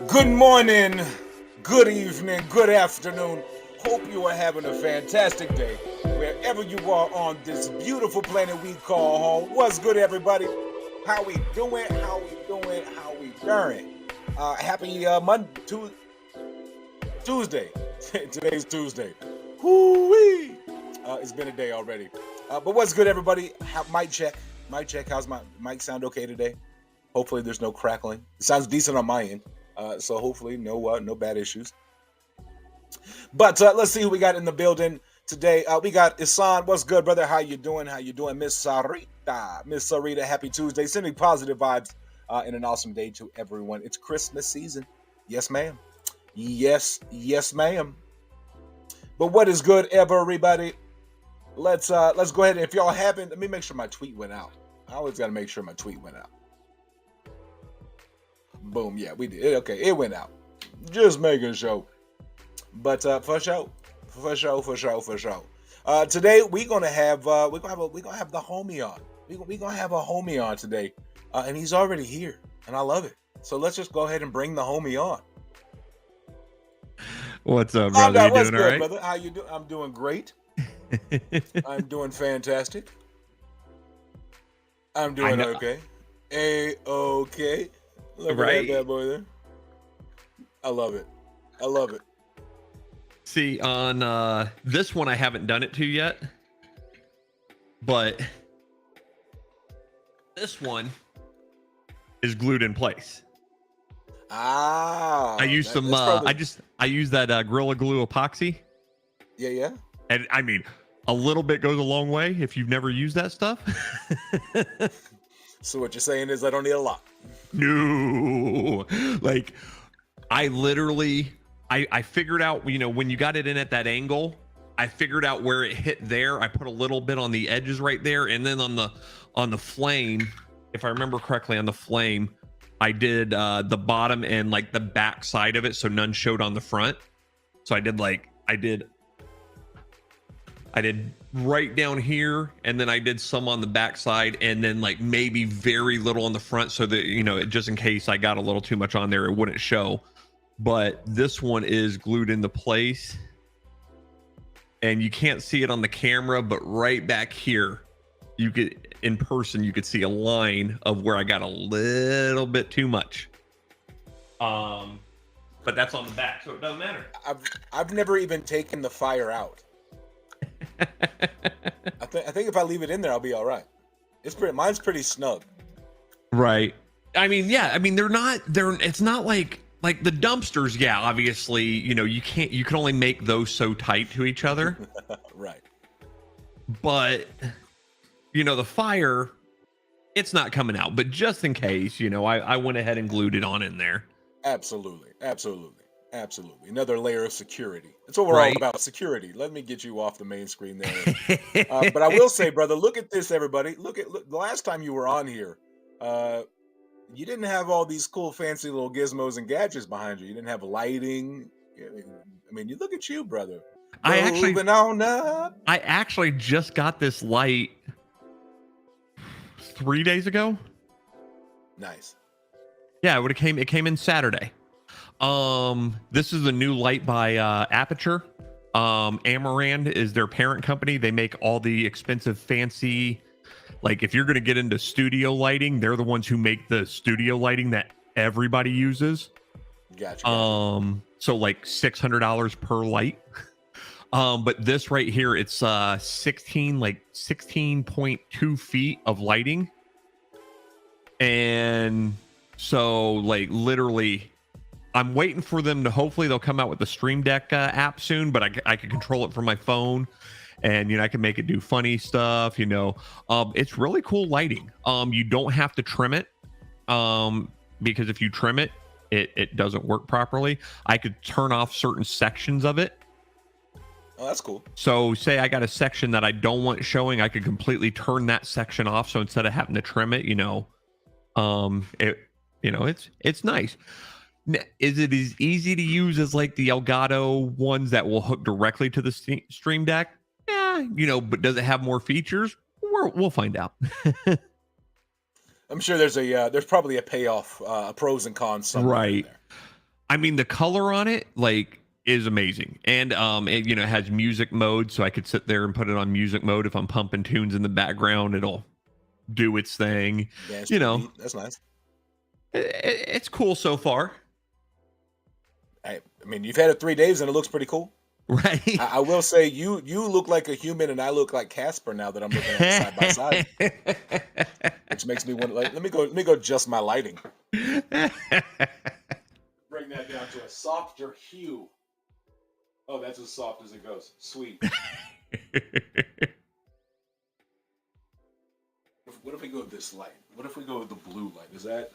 Good morning, good evening, good afternoon. Hope you are having a fantastic day wherever you are on this beautiful planet we call home. What's good, everybody? How we doing? How we doing? How we doing? Happy Tuesday. Today's Tuesday. Whoo-wee! It's been a day already. But what's good, everybody? Mic check. Mic check. How's my mic sound okay today? Hopefully there's no crackling. It sounds decent on my end. So hopefully no bad issues. But let's see who we got in the building today. We got Isan. What's good, brother? How you doing? How you doing? Miss Sarita, happy Tuesday. Sending positive vibes and an awesome day to everyone. It's Christmas season. Yes, ma'am. Yes, ma'am. But what is good, everybody? Let's go ahead. If y'all haven't, let me make sure my tweet went out. I always got to make sure my tweet went out. Boom, yeah, we did. Okay, it went out. Just making sure. But for sure. Today we're gonna have the homie on. We're gonna have a homie on today, and he's already here, and I love it. So let's just go ahead and bring the homie on. What's up, brother? You doing all right? Brother? How you doing? I'm doing great. I'm doing fantastic. I'm doing okay. A-okay. Look at that bad boy there. I love it. See, on this one, I haven't done it to yet, but this one is glued in place. Ah, I use some. I use that Gorilla Glue epoxy. Yeah. And I mean, a little bit goes a long way if you've never used that stuff. So what you're saying is I don't need a lot. No, like I literally, I figured out, when you got it in at that angle, I figured out where it hit there. I put a little bit on the edges right there. And then on the flame, if I remember correctly, on the flame, I did the bottom and like the back side of it. So none showed on the front. So I did right down here, and then I did some on the back side, and then like maybe very little on the front, so that just in case I got a little too much on there, it wouldn't show. But this one is glued into place, and you can't see it on the camera, but right back here, you could see a line of where I got a little bit too much. But that's on the back, so it doesn't matter. I've never even taken the fire out. I think if I leave it in there, I'll be all right. Mine's pretty snug. Right. I mean, yeah. I mean, it's not like the dumpsters. Yeah, obviously, you can only make those so tight to each other. Right. But the fire, it's not coming out. But just in case, I went ahead and glued it on in there. Absolutely. Another layer of security. That's what we're all about, security. Let me get you off the main screen there. But I will say, brother, look at this, everybody. Look, the last time you were on here, you didn't have all these cool, fancy little gizmos and gadgets behind you. You didn't have lighting. I mean, you look at you, brother. I actually just got this light 3 days ago. Nice. Yeah, it came in Saturday. This is a new light by Aperture. Amarand is their parent company. They make all the expensive, fancy, like if you're going to get into studio lighting, they're the ones who make the studio lighting that everybody uses. Gotcha. So like $600 per light. But this right here, it's 16.2 feet of lighting. And so like literally, I'm waiting for them to, hopefully they'll come out with the Stream Deck app soon, but I can control it from my phone, and I can make it do funny stuff. It's really cool lighting. You don't have to trim it, because if you trim it, it doesn't work properly. I could turn off certain sections of it. Oh, that's cool. So say I got a section that I don't want showing, I could completely turn that section off. So instead of having to trim it, it's nice. Is it as easy to use as like the Elgato ones that will hook directly to the Stream Deck? Yeah, but does it have more features? We'll find out. I'm sure there's probably a payoff, pros and cons somewhere. Right. I mean, the color on it, like, is amazing. And it, you know, has music mode, so I could sit there and put it on music mode. If I'm pumping tunes in the background, it'll do its thing. Dance to You the know, beat. That's nice. it's cool so far. I mean, you've had it 3 days and it looks pretty cool. Right. I will say you look like a human and I look like Casper now that I'm looking at it side by side, which makes me want like let me go adjust my lighting. Bring that down to a softer hue. Oh, that's as soft as it goes. Sweet. What if we go with this light? What if we go with the blue light? Is that?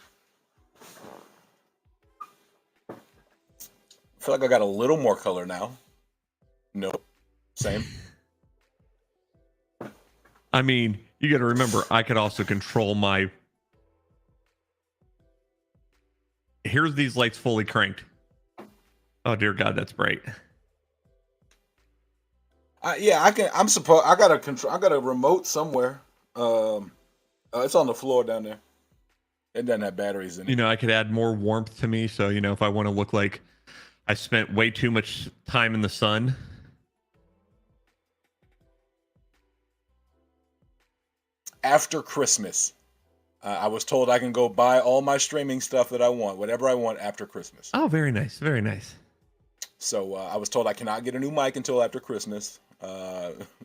I feel like I got a little more color now. Nope. Same. I mean, you got to remember, I could also control my. Here's these lights fully cranked. Oh dear God, that's bright. Yeah, I can. I'm supposed. I got a control. I got a remote somewhere. It's on the floor down there. It doesn't have batteries in it. You know, I could add more warmth to me, so you know, if I want to look like I spent way too much time in the sun. After Christmas, I was told I can go buy all my streaming stuff that I want, whatever I want after Christmas. Oh, very nice, very nice. So I was told I cannot get a new mic until after Christmas.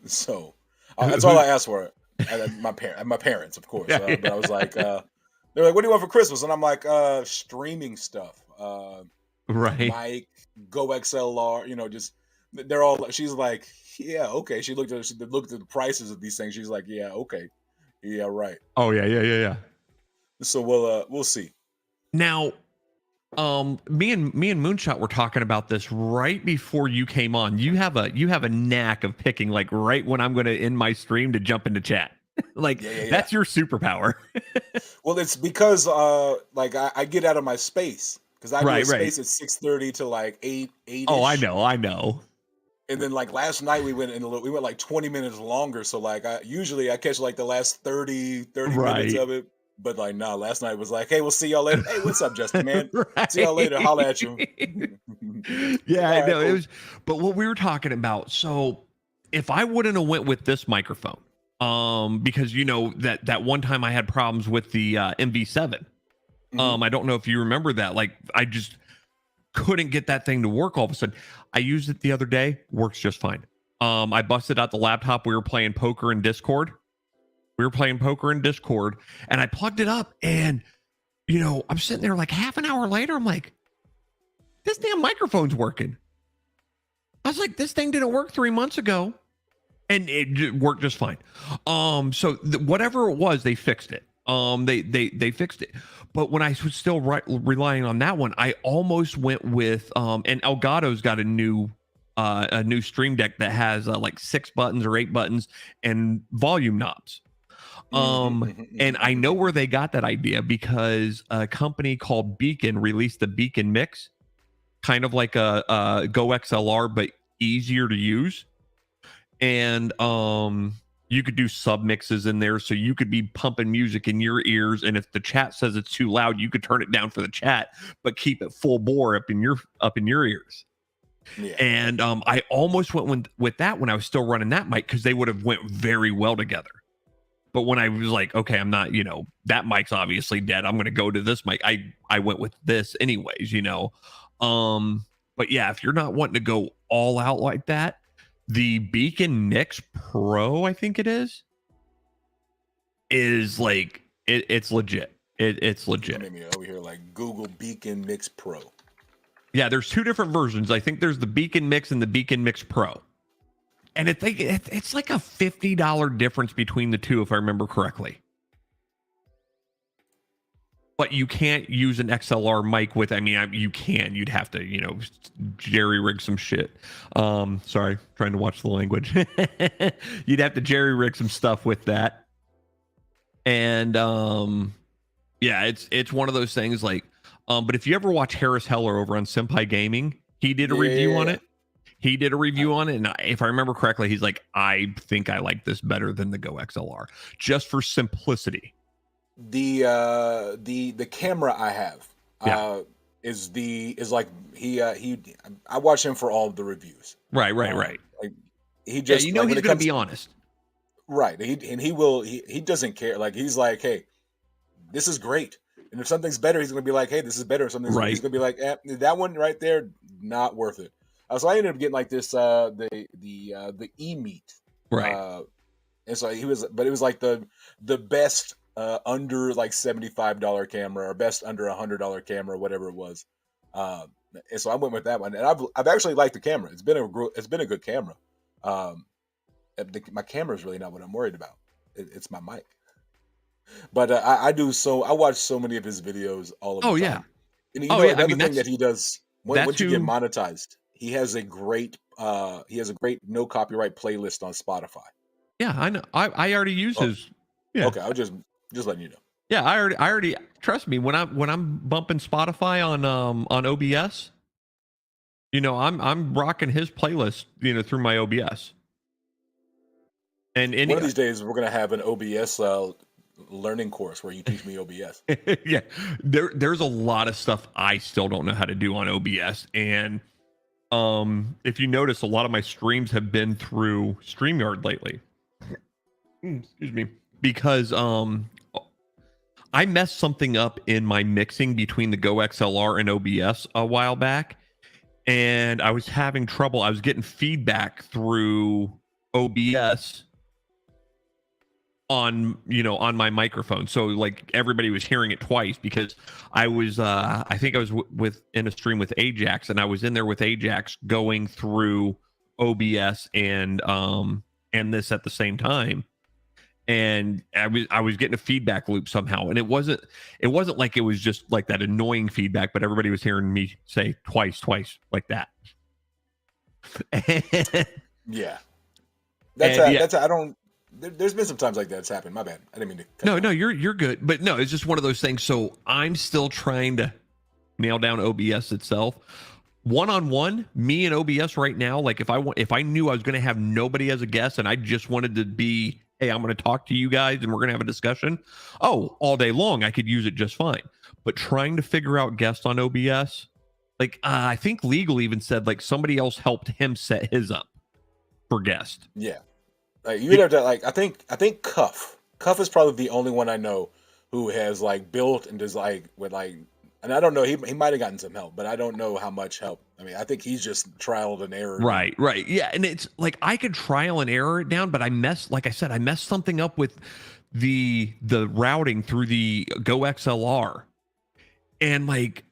So that's all I asked for. My parents, of course. But I was like, they're like, "What do you want for Christmas?" And I'm like, "Streaming stuff, Right. mic, Go XLR. You know, just they're all." She's like, "Yeah, okay." She looked at the prices of these things. She's like, "Yeah, okay, yeah, right." Oh yeah. So we'll see. Now, me and Moonshot were talking about this right before you came on. You have a knack of picking like right when I'm going to end my stream to jump into chat. Like that's your superpower. Well, it's because like I get out of my space because I do space at 6:30 to like 8. Oh, I know. And then like last night we went like 20 minutes longer. So like I catch like the last 30 minutes of it. But like no, last night was like, hey, we'll see y'all later. Hey, what's up, Justin, man? See y'all later. Holla at you. Yeah, I know. Cool. It was, but what we were talking about. So if I wouldn't have went with this microphone, because you know that one time I had problems with the MV7. I don't know if you remember that. Like I just couldn't get that thing to work all of a sudden. I used it the other day, works just fine. I busted out the laptop. We were playing poker in Discord. And I plugged it up, and you know, I'm sitting there like half an hour later, I'm like, this damn microphone's working. I was like, this thing didn't work 3 months ago, and it worked just fine. So whatever it was, they fixed it. They fixed it. But when I was still relying on that one, I almost went with and Elgato's got a new Stream Deck that has like 6 buttons or 8 buttons and volume knobs. And I know where they got that idea because a company called Beacon released the Beacon Mix, kind of like a Go XLR, but easier to use. And you could do sub mixes in there, so you could be pumping music in your ears, and if the chat says it's too loud, you could turn it down for the chat, but keep it full bore up in your ears. Yeah. And I almost went with that when I was still running that mic because they would have went very well together. But when I was like, okay, I'm not, you know, that mic's obviously dead, I'm going to go to this mic. I went with this anyways, you know. But yeah, if you're not wanting to go all out like that, the Beacon Mix Pro, I think it is like it's legit. It's legit. Made me over here like Google Beacon Mix Pro. Yeah, there's 2 different versions. I think there's the Beacon Mix and the Beacon Mix Pro. And it's like a $50 difference between the two, if I remember correctly. But you can't use an XLR mic with. I mean, you can. You'd have to, you know, jerry rig some shit. Sorry, trying to watch the language. You'd have to jerry rig some stuff with that. And yeah, it's one of those things. Like, but if you ever watch Harris Heller over on Senpai Gaming, he did a review on it. He did a review on it, and if I remember correctly, he's like, I think I like this better than the Go XLR, just for simplicity. The camera I have, is like he I watch him for all of the reviews. Right. Like he Yeah, just you know like when he's it gonna comes be honest. right, he doesn't care. Like he's like, hey, this is great. And if something's better, he's gonna be like, hey, this is better. If something's he's Right. gonna be like, that one right there, not worth it. So I ended up getting like this the E Meet. Right. And so it was like the best under like $75 camera or best under $100 camera, whatever it was. And so I went with that one, and I've actually liked the camera. It's been a good camera. Um, my camera is really not what I'm worried about. It's my mic. But I watch so many of his videos all of the Oh yeah. time. And Oh yeah. I another mean thing that he does that's once you get who. monetized, he has a great no copyright playlist on Spotify. Yeah, I know. I already use Oh, his. Yeah. okay. I was just letting you know. Yeah, I already trust me when I'm bumping Spotify on OBS. I'm rocking his playlist, through my OBS. And One of these days, we're gonna have an OBS learning course where you teach me OBS. yeah, there's a lot of stuff I still don't know how to do on OBS, and if you notice, a lot of my streams have been through StreamYard lately. Excuse me, because I messed something up in my mixing between the Go XLR and OBS a while back, and I was having trouble. I was getting feedback through OBS on my microphone, so like everybody was hearing it twice because I was I think I was in a stream with Ajax, and I was in there with Ajax going through OBS and this at the same time, and I was getting a feedback loop somehow, and it wasn't like it was just like that annoying feedback, but everybody was hearing me say twice like that. Yeah, Yeah. that's I don't. There's been some times like that's happened. My bad. I didn't mean to. No, you're good. But no, it's just one of those things. So I'm still trying to nail down OBS itself. One-on-one, me and OBS right now. Like if I knew I was going to have nobody as a guest and I just wanted to be, hey, I'm going to talk to you guys and we're going to have a discussion. Oh, all day long, I could use it just fine. But trying to figure out guests on OBS, like I think Legal even said like somebody else helped him set his up for guest. Yeah. Like you have to like I think Cuff is probably the only one I know who has like built and does like with like, and I don't know, he might have gotten some help, but I don't know how much help. I mean, I think he's just trial and error. Right. Yeah, and it's like I could trial and error it down, but I messed something up with the routing through the Go XLR, and like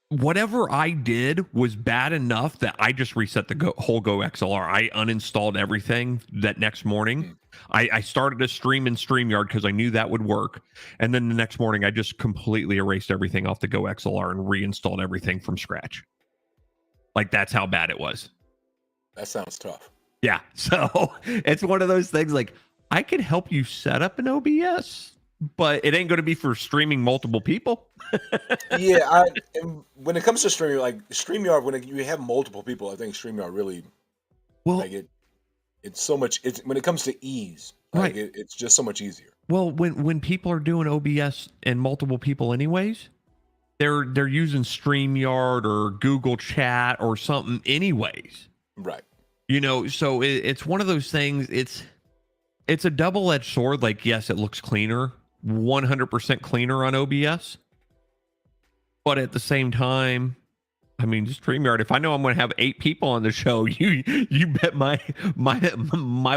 whatever I did was bad enough that I just reset the whole Go XLR. I uninstalled everything that next morning. I started a stream in StreamYard because I knew that would work. And then the next morning, I just completely erased everything off the Go XLR and reinstalled everything from scratch. Like, that's how bad it was. That sounds tough. Yeah. So it's one of those things like, I can help you set up an OBS, but it ain't going to be for streaming multiple people. Yeah, and when it comes to streaming, like StreamYard, when you have multiple people, I think StreamYard really, like it's so much. It's when it comes to ease, like right? It's just so much easier. Well, when people are doing OBS and multiple people, anyways, they're using StreamYard or Google Chat or something, anyways. Right. So it's one of those things. It's a double-edged sword. Like, yes, it looks cleaner, 100% cleaner on OBS. But at the same time, I mean, just StreamYard. If I know I'm going to have 8 people on the show, you bet my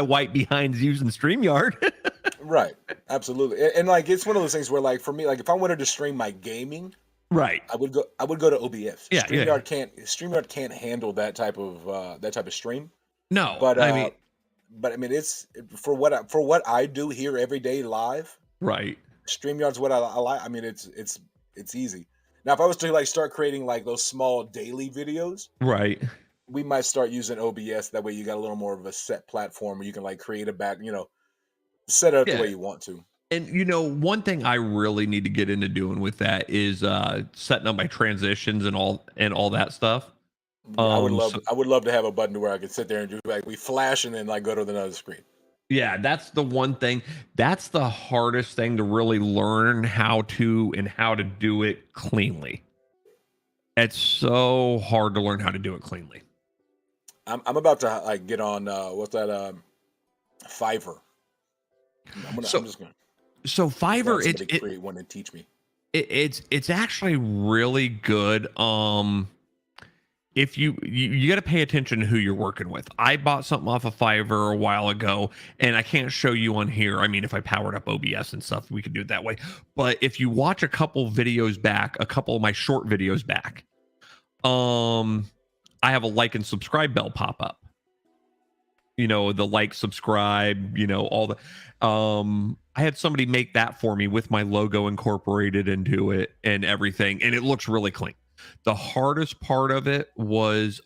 white behind's using StreamYard. Right. Absolutely. And like it's one of those things where like for me, like if I wanted to stream my gaming, right, I would go to OBS. Yeah, StreamYard can't handle that type of stream. No, but I mean it's for what I do here every day live. Right. StreamYard's what I like. I mean it's easy. Now if I was to like start creating like those small daily videos, right, we might start using OBS. That way you got a little more of a set platform where you can like create a back, set it up the way you want to. And one thing I really need to get into doing with that is setting up my transitions and all that stuff. I would love to have a button to where I could sit there and do like we flash and then like go to another screen. Yeah, that's the one thing. That's the hardest thing to really learn how to do it cleanly. It's so hard to learn how to do it cleanly. I'm about to like get on what's that Fiverr. So I'm just gonna so have Fiverr, somebody create one and teach me. it's actually really good. If you got to pay attention to who you're working with. I bought something off of Fiverr a while ago, and I can't show you on here. I mean, if I powered up OBS and stuff, we could do it that way. But if you watch a couple videos back, a couple of my short videos back, I have a like and subscribe bell pop up. You know, the like, subscribe, you know, all the I had somebody make that for me with my logo incorporated into it and everything, and it looks really clean. The hardest part of it was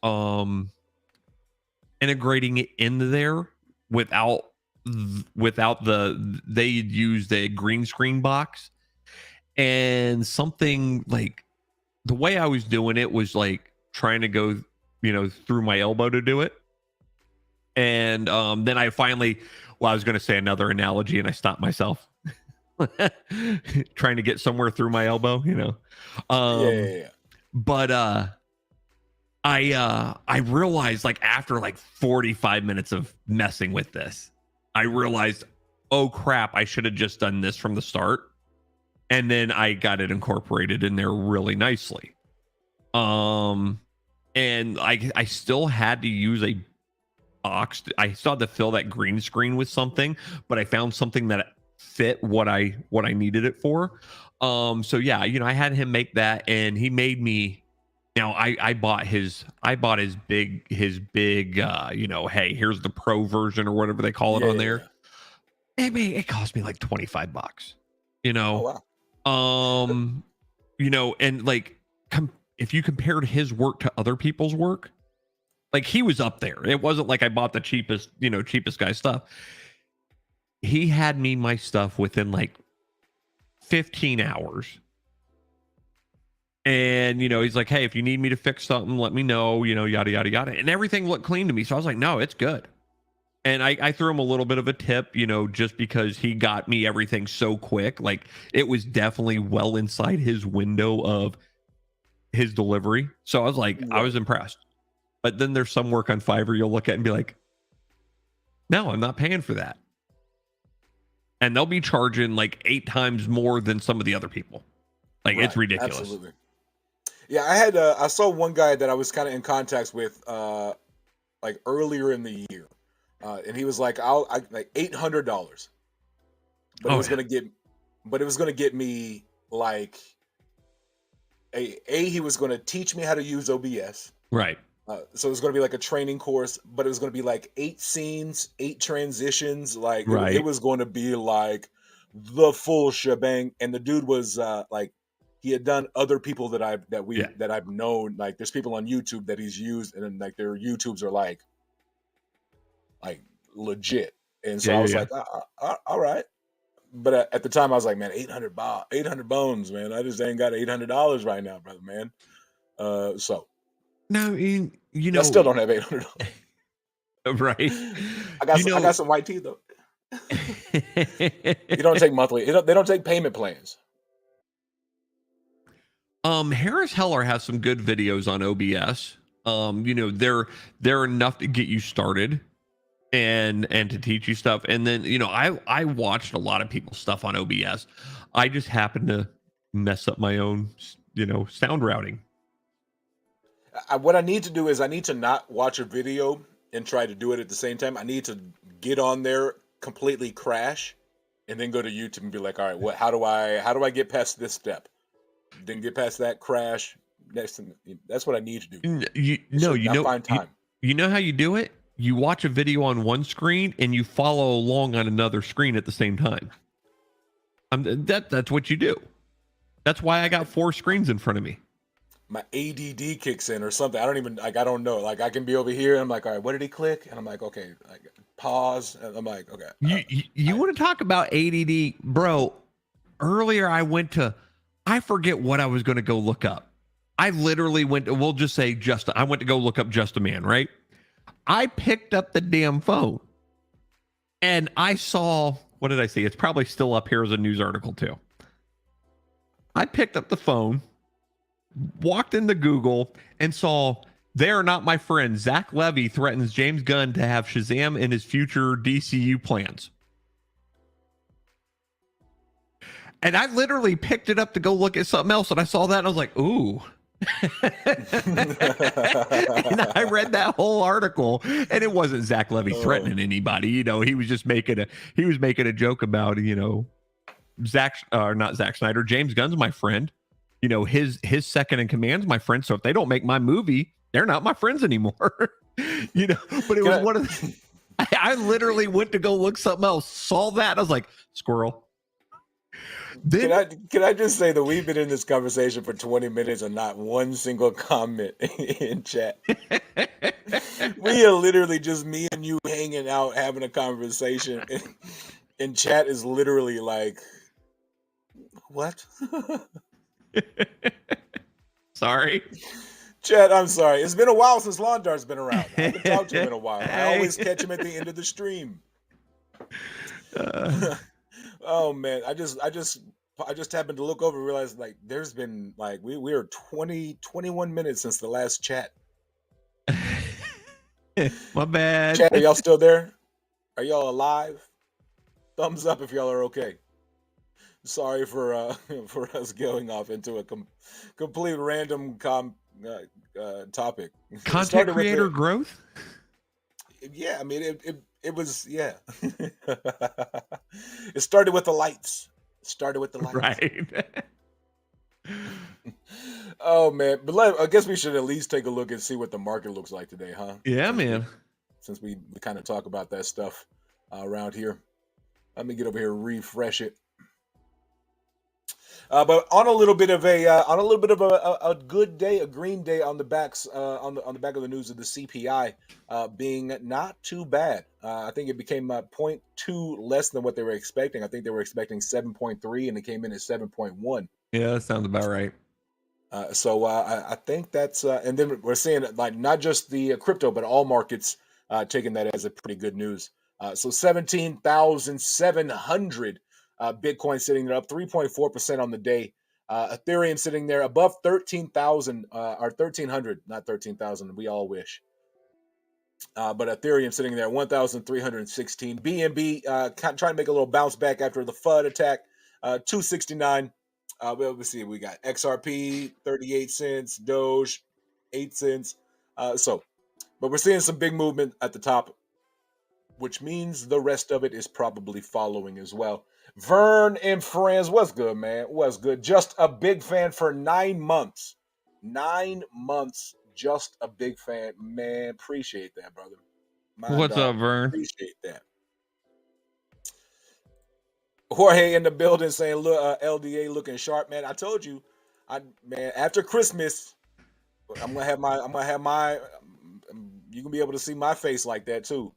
integrating it in there without the they used a green screen box, and something like the way I was doing it was like trying to go, you know, through my elbow to do it. And then I finally, well, I was going to say another analogy and I stopped myself. Trying to get somewhere through my elbow, you know. Yeah. But I realized, like, after like 45 minutes of messing with this, I realized, oh crap, I should have just done this from the start. And then I got it incorporated in there really nicely. And I still had to use a box. I still had to fill that green screen with something, but I found something that fit what I needed it for. So yeah, you know, I had him make that, and he made me. Now I bought his big you know, hey, here's the pro version or whatever they call it on there. It cost me like $25, you know. Oh, wow. You know, and like if you compared his work to other people's work, like he was up there. It wasn't like I bought the cheapest guy stuff. He had me my stuff within like 15 hours. And, you know, he's like, hey, if you need me to fix something, let me know, you know, yada, yada, yada. And everything looked clean to me. So I was like, no, it's good. And I threw him a little bit of a tip, you know, just because he got me everything so quick. Like, it was definitely well inside his window of his delivery. So I was like, I was impressed. But then there's some work on Fiverr you'll look at and be like, no, I'm not paying for that. And they'll be charging like 8 times more than some of the other people. Like, it's ridiculous. Absolutely. Yeah, I saw one guy that I was kind of in contact with like earlier in the year. And he was like, I like $800. But it was gonna get me like he was gonna teach me how to use OBS. Right. So it was going to be like a training course, but it was going to be like 8 scenes, 8 transitions. Like it was going to be like the full shebang. And the dude was like, he had done other people that I've known. Like there's people on YouTube that he's used, and then like their YouTubes are like legit. And so I was like, all right. But at the time I was like, man, 800 bones, man. I just ain't got $800 right now, brother, man. So. No, you know, I still don't have $800. Right. I got some white teeth though. You don't take monthly. They don't take payment plans. Harris Heller has some good videos on OBS. You know, they're enough to get you started and to teach you stuff. And then, you know, I watched a lot of people's stuff on OBS. I just happened to mess up my own, you know, sound routing. What I need to do is I need to not watch a video and try to do it at the same time. I need to get on there, completely crash, and then go to YouTube and be like, all right, how do I get past this step? Then get past that, crash. Next thing, that's what I need to do. Find time. You know how you do it? You watch a video on one screen and you follow along on another screen at the same time. That's what you do. That's why I got 4 screens in front of me. My ADD kicks in or something. I don't know. Like I can be over here and I'm like, all right, what did he click? And I'm like, okay, pause. And I'm like, okay. You want to talk about ADD, bro? Earlier I forget what I was going to go look up. I literally we'll just say I went to go look up JustAman, right? I picked up the damn phone and I saw, what did I see? It's probably still up here as a news article too. I picked up the phone walked into Google and saw "They Are Not My Friends." Zach Levy threatens James Gunn to have Shazam in his future DCU plans. And I literally picked it up to go look at something else, and I saw that, and I was like, "Ooh." And I read that whole article, and it wasn't Zach Levy threatening anybody. You know, he was just making a joke about, you know, not Zack Snyder. James Gunn's my friend. You know, his second in command's my friend. So if they don't make my movie, they're not my friends anymore. You know, but it was one of the, I literally went to go look something else, saw that, and I was like, squirrel. Then, can I just say that we've been in this conversation for 20 minutes and not one single comment in chat. We are literally just me and you hanging out, having a conversation, and chat is literally like, what? Sorry. Chat, I'm sorry. It's been a while since Lawn Dart's been around. I haven't talked to him in a while. I always catch him at the end of the stream. Oh man, I just happened to look over and realize, like, there's been, like, we are 21 minutes since the last chat. My bad. Chat, are y'all still there? Are y'all alive? Thumbs up if y'all are okay. Sorry for us going off into a complete random topic. Content creator growth? Yeah, I mean it was, yeah. It started with the lights. Right. Oh man, but I guess we should at least take a look and see what the market looks like today, huh? Yeah, man. Since we kind of talk about that stuff around here. Let me get over here and refresh it. But on a little bit of a good day, a green day on the backs on the back of the news of the CPI being not too bad. I think it became 0.2 less than what they were expecting. I think they were expecting 7.3, and it came in at 7.1. Yeah, that sounds about right. So I think that's and then we're seeing, like, not just the crypto, but all markets taking that as a pretty good news. So 17,700 Bitcoin sitting there up 3.4% on the day. Ethereum sitting there above 13,000 or 1,300, not 13,000. We all wish. But Ethereum sitting there 1,316. BNB trying to make a little bounce back after the FUD attack. 269. Let's see. We got XRP 38 cents, Doge 8 cents. But we're seeing some big movement at the top, which means the rest of it is probably following as well. Vern and friends, what's good, man? What's good? Just a big fan for 9 months. 9 months, just a big fan, man. Appreciate that, brother. What's up, Vern? Appreciate that. Jorge in the building saying, "Look, LDA looking sharp, man." I told you, man. After Christmas, I'm gonna have my. You can be able to see my face like that too.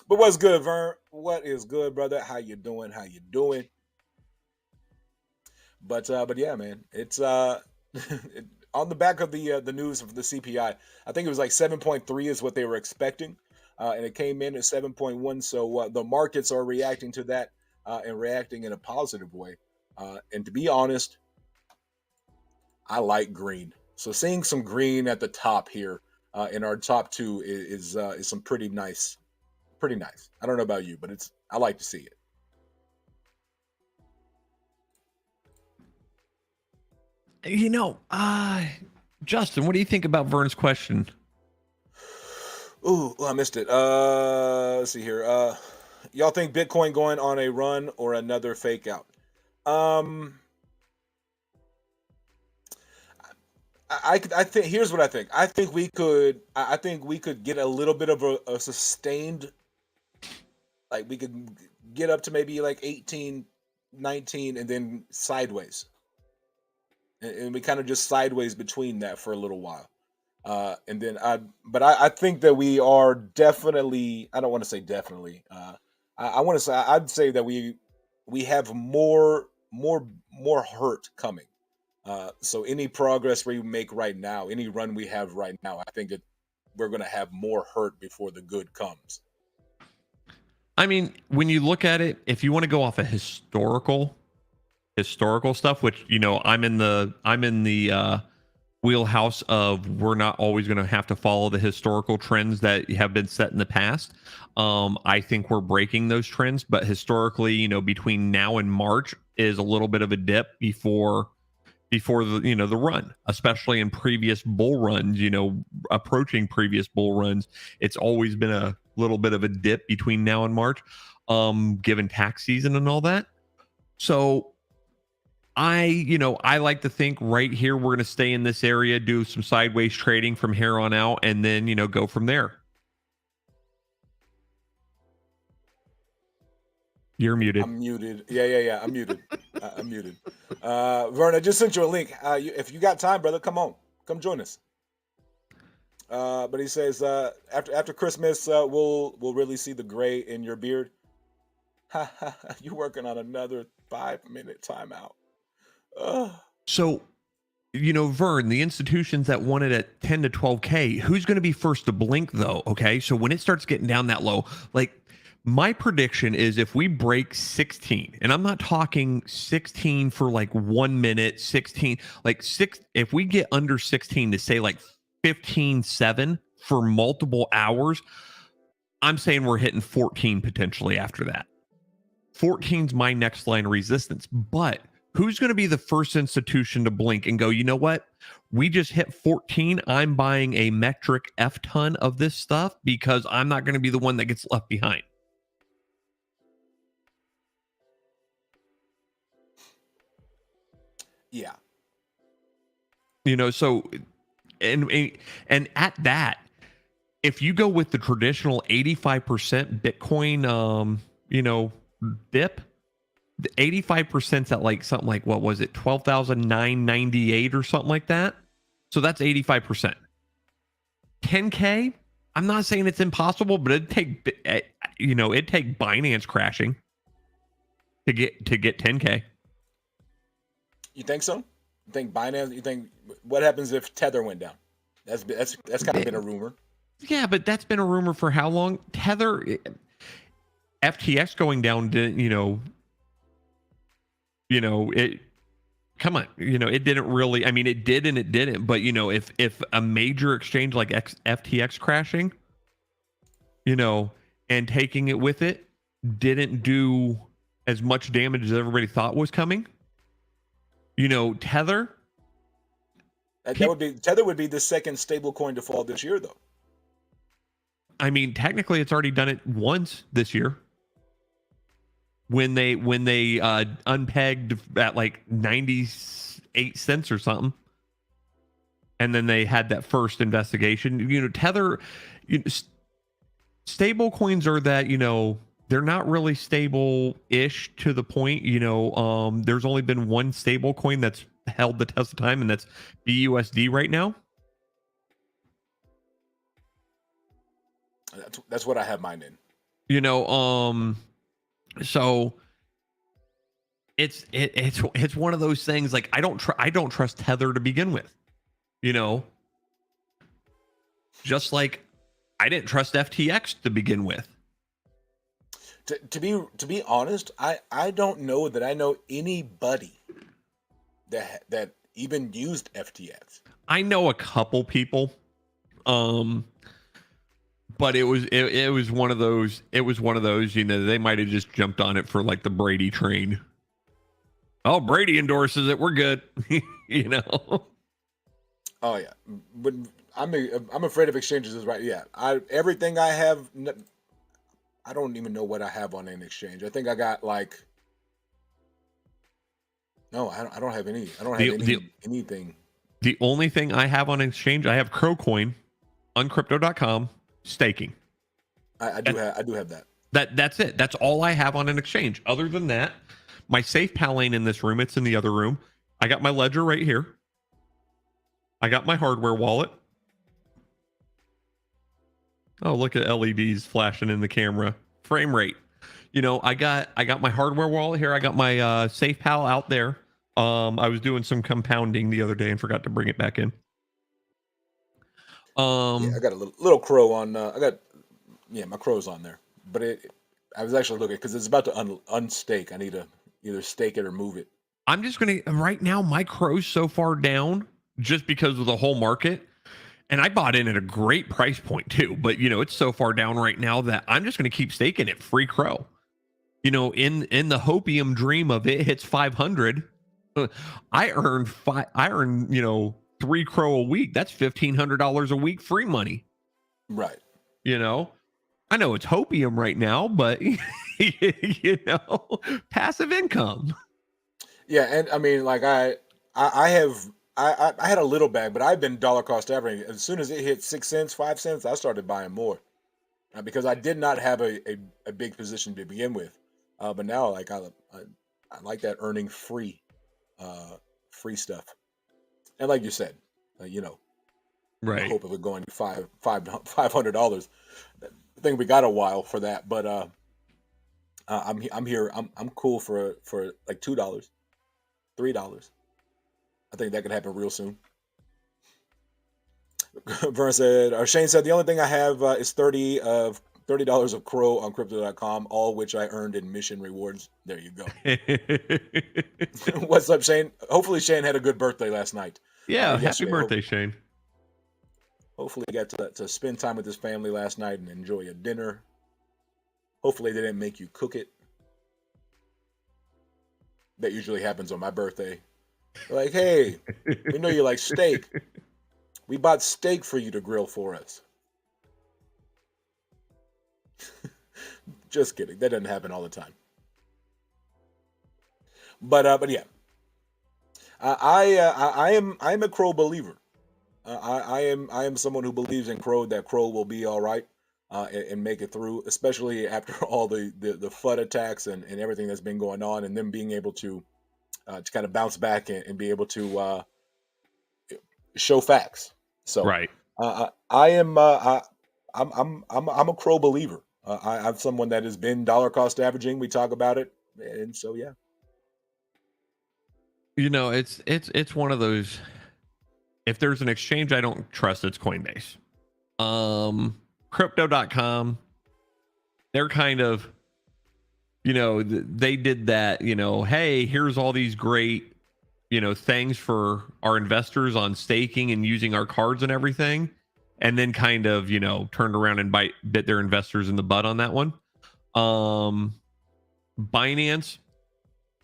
But what's good, Vern? What is good, brother? How you doing? But yeah, man, it's on the back of the news of the CPI. I think it was like 7.3 is what they were expecting, and it came in at 7.1. So the markets are reacting to that and reacting in a positive way. And to be honest, I like green. So seeing some green at the top here in our top two is some pretty nice. Pretty nice. I don't know about you, but I like to see it. You know, Justin, what do you think about Vern's question? Ooh, I missed it. Let's see here. Y'all think Bitcoin going on a run or another fake out? I think here's what I think. I think we could get a little bit of a sustained, like, we could get up to maybe like 18, 19, and then sideways. And we kind of just sideways between that for a little while. And then I think that we are definitely, I don't want to say definitely. I want to say, I'd say that we have more hurt coming. So any progress we make right now, any run we have right now, I think we're going to have more hurt before the good comes. I mean, when you look at it, if you want to go off a historical, historical stuff, which I'm in the wheelhouse of we're not always going to have to follow the historical trends that have been set in the past. I think we're breaking those trends, but historically, between now and March is a little bit of a dip before the run, especially in previous bull runs, approaching previous bull runs. It's always been a little bit of a dip between now and March, given tax season and all that. So I like to think right here we're going to stay in this area, do some sideways trading from here on out, and then go from there. You're muted. I'm muted. Yeah. I'm muted. I'm muted. Vern, I just sent you a link. If you got time, brother, come on, come join us. But he says after Christmas, we'll really see the gray in your beard. You're working on another 5-minute timeout. So, Vern, the institutions that won it at 10 to 12K, who's going to be first to blink though? Okay. So when it starts getting down that low, like my prediction is if we break 16, and I'm not talking 16 for like 1 minute, 16, if we get under 16 to say like 15.7 for multiple hours, I'm saying we're hitting 14 potentially after that. 14's my next line of resistance, but who's going to be the first institution to blink and go, you know what? We just hit 14. I'm buying a metric F ton of this stuff because I'm not going to be the one that gets left behind. Yeah. So and at that, if you go with the traditional 85% Bitcoin, dip, the 85%'s at like something like, what was it, 12,998 or something like that. So that's 85%. 10K, I'm not saying it's impossible, but it'd take Binance crashing to get 10K. You think so? You think Binance? You think what happens if Tether went down? That's kind of been a rumor. Yeah, but that's been a rumor for how long? Tether, FTX going down didn't, it, come on, it didn't really, I mean, it did and it didn't, but if a major exchange like FTX crashing, and taking it with it didn't do as much damage as everybody thought was coming, Tether. Tether would be the second stable coin to fall this year, though. I mean, technically it's already done it once this year. When they unpegged at like 98 cents or something, and then they had that first investigation. Tether, stable coins are that they're not really stable-ish to the point. There's only been one stable coin that's held the test of time, and that's BUSD right now. That's what I have mine in. So it's one of those things, like I don't trust Tether to begin with, just like I didn't trust FTX to begin with. To be honest, I don't know that I know anybody that even used FTX. I know a couple people, but it was one of those. It was one of those. They might have just jumped on it for like the Brady train. Oh, Brady endorses it. We're good. Oh yeah, but I'm afraid of exchanges. Is right. Yeah, everything I have. I don't even know what I have on an exchange. I think I got like. No, I don't have any. I don't have anything. The only thing I have on exchange, I have Crowcoin on Crypto.com. Staking. I do have that. That's it. That's all I have on an exchange. Other than that, my safe pal ain't in this room. It's in the other room. I got my ledger right here. I got my hardware wallet. Oh, look at LEDs flashing in the camera. Frame rate. I got my hardware wallet here. I got my safe pal out there. I was doing some compounding the other day and forgot to bring it back in. I got a little crow on. My crow's on there, but I was actually looking because it's about to unstake. I need to either stake it or move it. I'm just going to, right now, my crow's so far down just because of the whole market. And I bought in at a great price point too. But, it's so far down right now that I'm just going to keep staking it free crow. In the hopium dream of it hits 500, I earn 3 crow a week. That's $1,500 a week free money. Right. I know it's hopium right now, but passive income. Yeah, and I mean, like I had a little bag, but I've been dollar cost averaging. As soon as it hit 6 cents, 5 cents, I started buying more because I did not have a big position to begin with. But now, like I like that earning free stuff. And like you said, the Right. hope of it going to $500. I think we got a while for that, but I'm here. I'm cool for like $2, $3. I think that could happen real soon. Vern said, or Shane said, the only thing I have is $30 of crow on crypto.com, all which I earned in mission rewards. There you go. What's up, Shane? Hopefully Shane had a good birthday last night. Yeah, happy yesterday. birthday, Shane. Hopefully he got to spend time with his family last night and enjoy a dinner. Hopefully they didn't make you cook it. That usually happens on my birthday. They're like, hey, we know you like steak. We bought steak for you to grill for us. Just kidding. That doesn't happen all the time. But yeah, I am a crow believer. I am someone who believes in crow, that crow will be all right and make it through, especially after all the FUD attacks and everything that's been going on, and them being able to kind of bounce back and be able to show facts. So right. I'm a crow believer. I'm someone that has been dollar cost averaging. We talk about it, and so yeah. It's one of those. If there's an exchange I don't trust, it's Coinbase. Crypto.com, they're kind of, they did that, hey, here's all these great, things for our investors on staking and using our cards and everything. And then kind of, turned around and bit their investors in the butt on that one. Binance,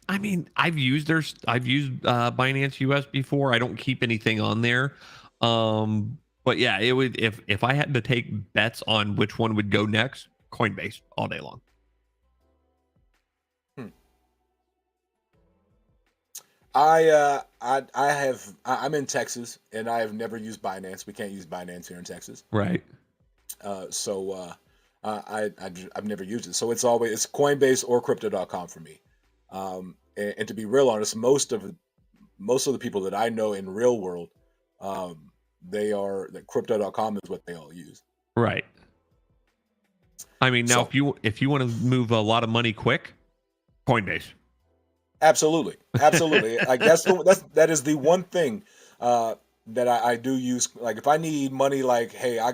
I mean, I've used Binance US before. I don't keep anything on there. But yeah, it would, if I had to take bets on which one would go next, Coinbase all day long. I'm in Texas and I have never used Binance. We can't use Binance here in Texas. Right. So I've never used it. So it's Coinbase or crypto.com for me. And to be real honest, most of the people that I know in real world, that crypto.com is what they all use. Right. I mean, now if you want to move a lot of money quick, Coinbase. Absolutely. Like that is the one thing that I do use. Like if I need money, like hey, I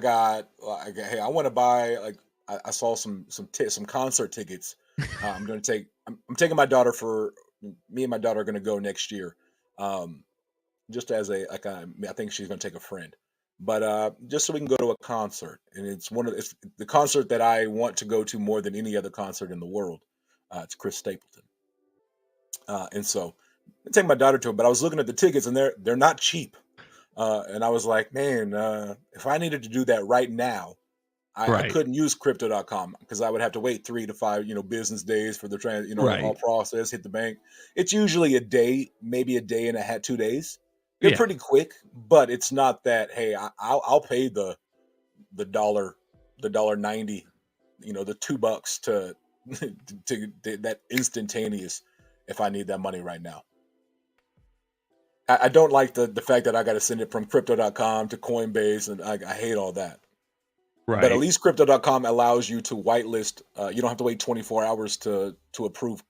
want to buy, like I saw some concert tickets. I'm taking my daughter me and my daughter are going to go next year. Just as I think she's going to take a friend, but just so we can go to a concert, and it's the concert that I want to go to more than any other concert in the world. It's Chris Stapleton. And so I take my daughter to it, but I was looking at the tickets and they're not cheap. And I was like, man, if I needed to do that right now, I couldn't use crypto.com because I would have to wait 3 to 5, business days for the all process, hit the bank. It's usually a day, maybe a day and a half, 2 days. They're pretty quick, but it's not that, hey, I'll pay the $1.90, the $2 to that instantaneous if I need that money right now. I don't like the fact that I got to send it from crypto.com to Coinbase, and I hate all that. Right. But at least crypto.com allows you to whitelist. You don't have to wait 24 hours to approve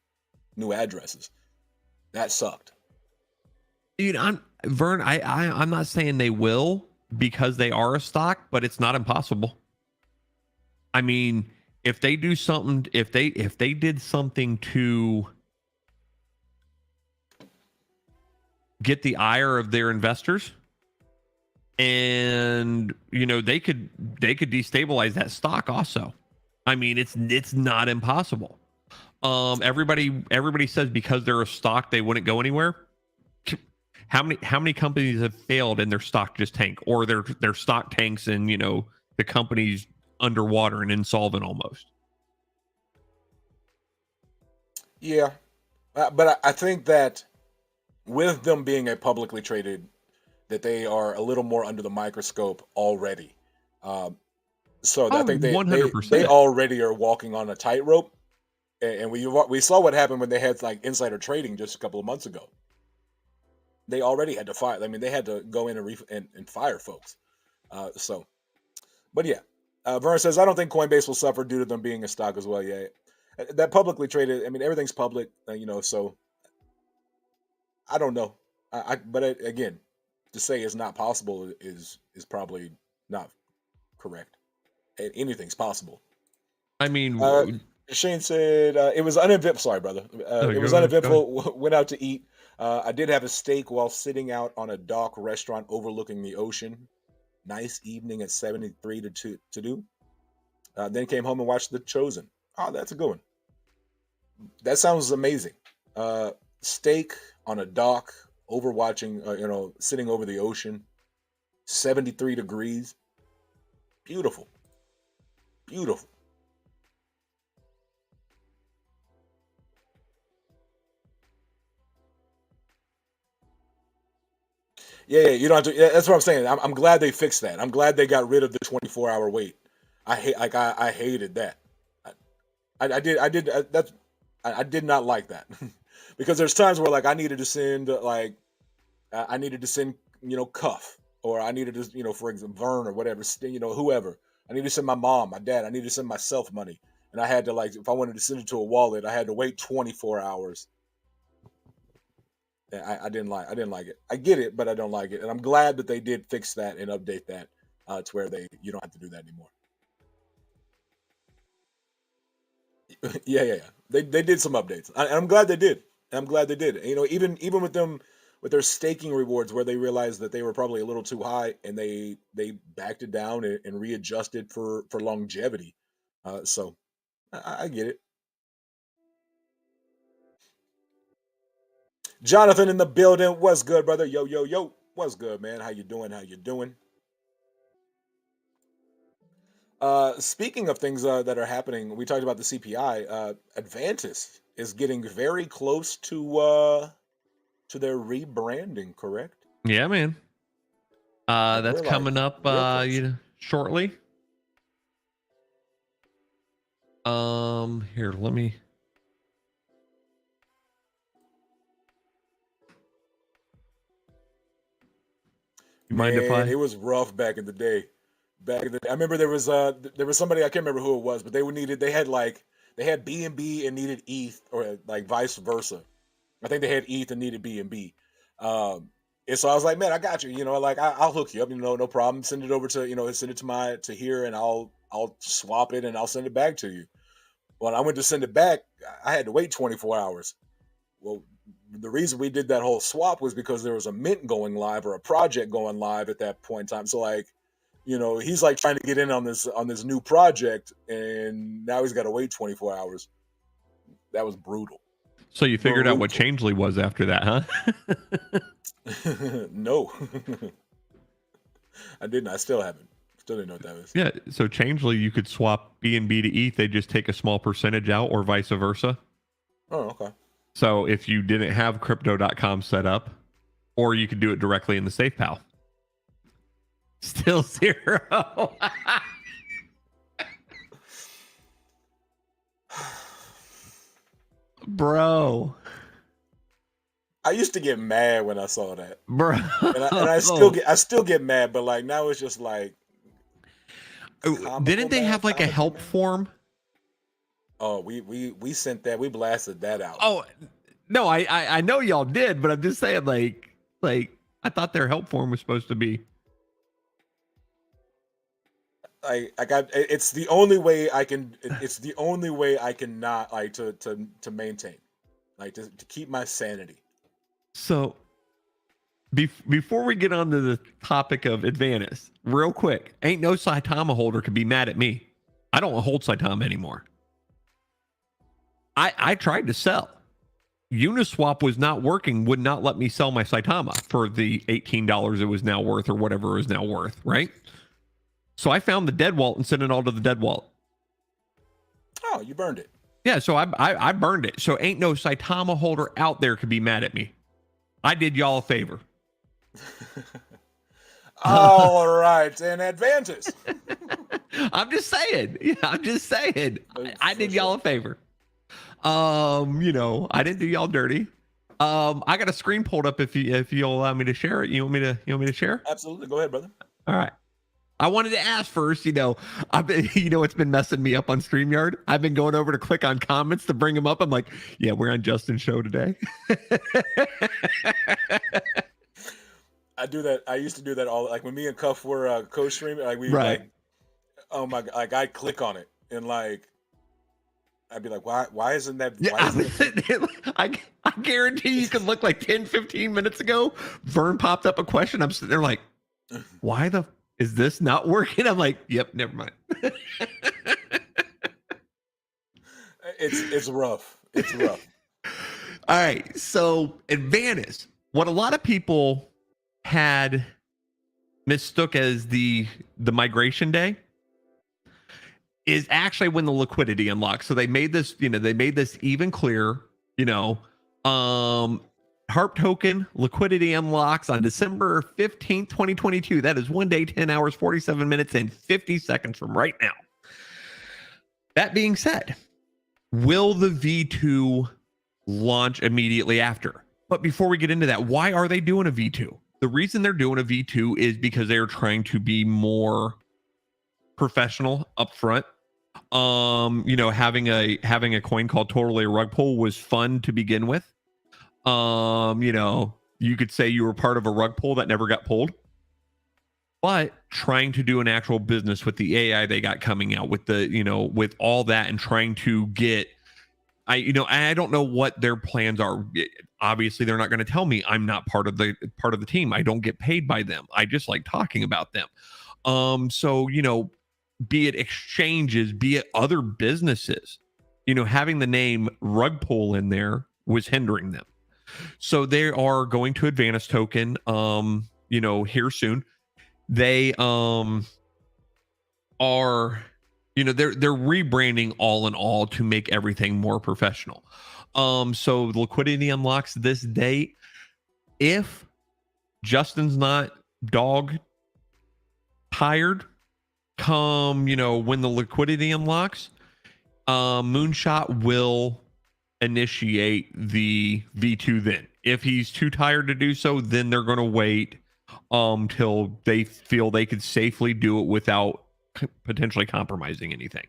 new addresses. That sucked. Dude, I'm not saying they will because they are a stock, but it's not impossible. I mean, if they do something, if they did something to get the ire of their investors, and they could destabilize that stock also. I mean, it's not impossible. Everybody says because they're a stock they wouldn't go anywhere. How many companies have failed and their stock just tank, or their stock tanks and the company's underwater and insolvent almost? Yeah, but I think that with them being a publicly traded, that they are a little more under the microscope already. Um, so I think they 100%. already are walking on a tightrope, and we saw what happened when they had like insider trading just a couple of months ago. They already had to fire. I mean, they had to go in and fire folks. So, but yeah, Vern says I don't think Coinbase will suffer due to them being a stock as well. Yeah, that publicly traded. I mean, everything's public. So I don't know. Again, to say it's not possible is probably not correct. Anything's possible. I mean, Shane said it was uneventful. Sorry, brother. It was uneventful. Went out to eat. I did have a steak while sitting out on a dock restaurant overlooking the ocean. Nice evening at 73 to do. Then came home and watched The Chosen. Oh, that's a good one. That sounds amazing. Steak on a dock, overwatching, sitting over the ocean, 73 degrees. Beautiful. Beautiful. Yeah, you don't have to. Yeah, that's what I'm saying. I'm glad they fixed that. I'm glad they got rid of the 24-hour wait. I hated that. I did not like that because there's times where like I needed to send Cuff, or I needed to for example Vern or whatever, whoever. I needed to send my mom, my dad. I needed to send myself money, and I had to if I wanted to send it to a wallet, I had to wait 24 hours. I didn't like it. I get it, but I don't like it, and I'm glad that they did fix that and update that to where you don't have to do that anymore. Yeah. They did some updates. I'm glad they did. I'm glad they did. Even with them with their staking rewards, where they realized that they were probably a little too high, and they backed it down and readjusted for longevity. So I get it. Jonathan in the building. What's good, brother? Yo. What's good, man? How you doing? Speaking of things that are happening, we talked about the CPI. Advantis is getting very close to their rebranding, correct? Yeah, man. That's coming up shortly. Here, let me. You mind if I? It was rough back in the day. I remember there was somebody, I can't remember who it was, but they had BNB and needed ETH, or like vice versa. I think they had ETH and needed BNB. And so I was like, man, I got you. I'll hook you up. No problem. Send it over to send it to here, and I'll swap it and I'll send it back to you. When I went to send it back, I had to wait 24 hours. Well, the reason we did that whole swap was because there was a mint going live, or a project going live at that point in time. So he's like trying to get in on this new project, and now he's got to wait 24 hours. That was brutal. So you figured out what Changely was after that, huh? No. I didn't. I still haven't. Still didn't know what that was. Yeah, so Changely, you could swap BNB to ETH. They just take a small percentage out, or vice versa. Oh, okay. So if you didn't have crypto.com set up, or you could do it directly in the SafePal. Still zero. Bro. I used to get mad when I saw that. Bro. And I still get mad, but like now it's just like, didn't they have like a help form? Oh, we sent that. We blasted that out. Oh, no, I know y'all did, but I'm just saying, like I thought their help form was supposed to be. It's the only way I can. It's the only way I can not like to maintain, like to keep my sanity. So, Before we get on to the topic of Advantis, real quick, ain't no Saitama holder could be mad at me. I don't hold Saitama anymore. I tried to sell. Uniswap was not working, would not let me sell my Saitama for the $18 it was now worth, or whatever it is now worth, right? So I found the dead wallet and sent it all to the dead wallet. Oh, you burned it. Yeah, so I burned it. So ain't no Saitama holder out there could be mad at me. I did y'all a favor. All right, an Advantis. I'm just saying. Yeah, I'm just saying. I did y'all a favor. You know, I didn't do y'all dirty. I got a screen pulled up if you'll allow me to share it. You want me to share? Absolutely. Go ahead, brother. All right. I wanted to ask first, I've been, it's been messing me up on StreamYard. I've been going over to click on comments to bring them up. I'm like, yeah, we're on Justin's show today. I do that. I used to do that all, like when me and Cuff were co-streaming, like we Right. like, oh my, like I'd click on it and like, I'd be like, why isn't that? Yeah, Why isn't it? I guarantee you could look like 10, 15 minutes ago. Vern popped up a question. I'm sitting there like, why is this not working? I'm like, yep, never mind. It's rough. It's rough. All right. So Advantis, what a lot of people had mistook as the migration day is actually when the liquidity unlocks. So they made this, even clearer, Harp token liquidity unlocks on December 15th, 2022. That is 1 day, 10 hours, 47 minutes, and 50 seconds from right now. That being said, will the V2 launch immediately after? But before we get into that, why are they doing a V2? The reason they're doing a V2 is because they're trying to be more professional up front. Having a coin called Totally a Rug Pull was fun to begin with. You could say you were part of a rug pull that never got pulled. But trying to do an actual business with the AI they got coming out, with with all that, and trying to get, I don't know what their plans are. Obviously, they're not going to tell me. I'm not part of the team. I don't get paid by them. I just like talking about them. So be it exchanges, be it other businesses, having the name Rug Pull in there was hindering them. So they are going to Advantis token, here soon. They are, they're rebranding all in all to make everything more professional. So liquidity unlocks this date. If Justin's not dog tired, come, when the liquidity unlocks, Moonshot will initiate the V2 then. If he's too tired to do so, then they're going to wait till they feel they could safely do it without potentially compromising anything.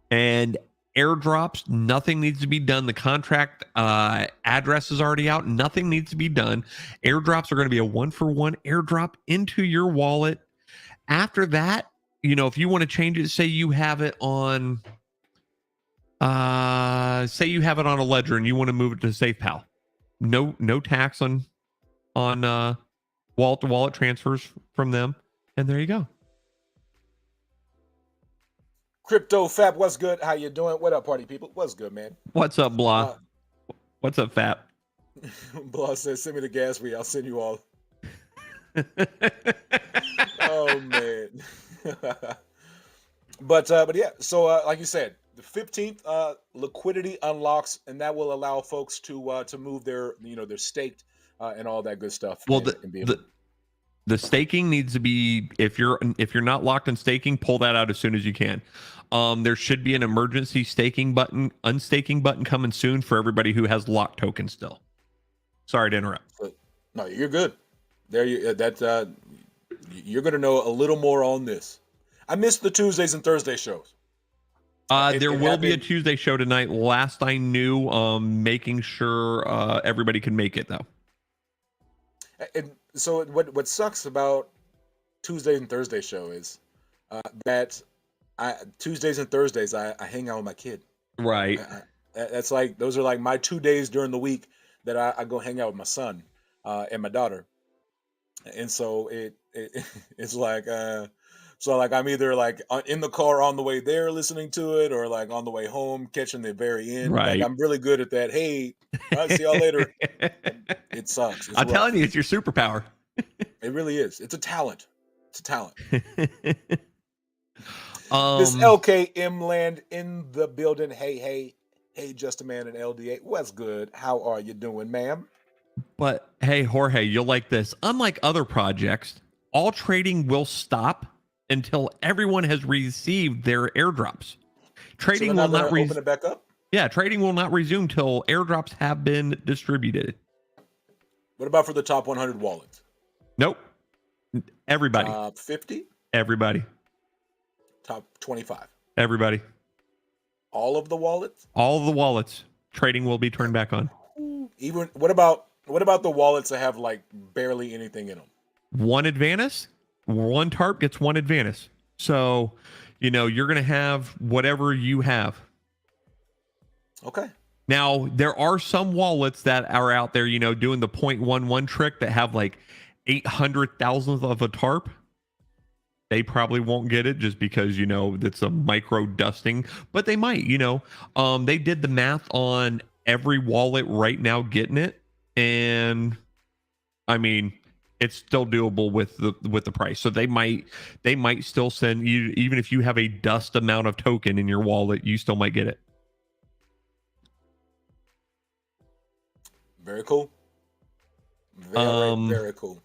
And airdrops, nothing needs to be done. The contract address is already out. Nothing needs to be done. Airdrops are going to be a 1-for-1 airdrop into your wallet. After that, if you want to change it, say you have it on a ledger and you want to move it to SafePal, no tax on wallet to wallet transfers from them, and there you go. Crypto Fap, what's good? How you doing? What up, party people? What's good, man? What's up, Blah? What's up, Fap? Blah says, send me the gas fee. I'll send you all. Oh man. But yeah, so like you said, the 15th liquidity unlocks, and that will allow folks to move their their staked and all that good stuff. Well, the staking needs to be, if you're not locked in staking, pull that out as soon as you can. There should be an emergency staking button, unstaking button coming soon for everybody who has locked tokens still. Sorry to interrupt. No, you're good. You're going to know a little more on this. I missed the Tuesdays and Thursday shows. There will be a Tuesday show tonight. Last I knew, making sure everybody can make it though. And so what sucks about Tuesday and Thursday show is that Tuesdays and Thursdays I hang out with my kid. Right. Those are like my 2 days during the week that I go hang out with my son and my daughter. and so it's like so like I'm either like in the car on the way there listening to it, or like on the way home catching the very end. Like Right. I'm really good at that. Hey, I'll see y'all later. It sucks. It's I'm telling rough. you, it's your superpower. It really is. It's a talent. It's a talent. Miss um, LKM land in the building. Hey, hey, hey, Just a Man and LDA. What's good? How are you doing, ma'am? but hey, Jorge, you'll like this. Unlike other projects, all trading will stop until everyone has received their airdrops. So they're Trading will not going not to open it back up? yeah, trading will not resume till airdrops have been distributed. What about for the top 100 wallets? Nope. Everybody. Top 50? Everybody. Top 25? Everybody. All of the wallets? All the wallets. Trading will be turned back on. Even what about the wallets that have like barely anything in them? One Advantage, one TARP gets one Advantage. So, you're going to have whatever you have. Okay. Now, there are some wallets that are out there, doing the 0.11 trick that have like 800,000th of a TARP. They probably won't get it just because, it's a micro dusting, but they might, they did the math on every wallet right now getting it. And I mean, it's still doable with the price. So they might still send you, even if you have a dust amount of token in your wallet, you still might get it. Very cool. Very cool.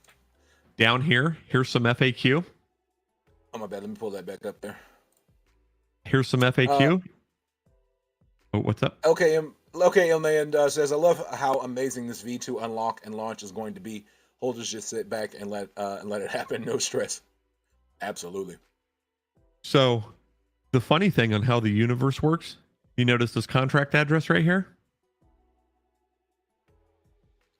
Down here's some FAQ. Oh my bad. Let me pull that back up there. Here's some FAQ. What's up? Okay, man says, I love how amazing this V2 unlock and launch is going to be. Holders just sit back and let it happen. No stress. Absolutely. So the funny thing on how the universe works, you notice this contract address right here?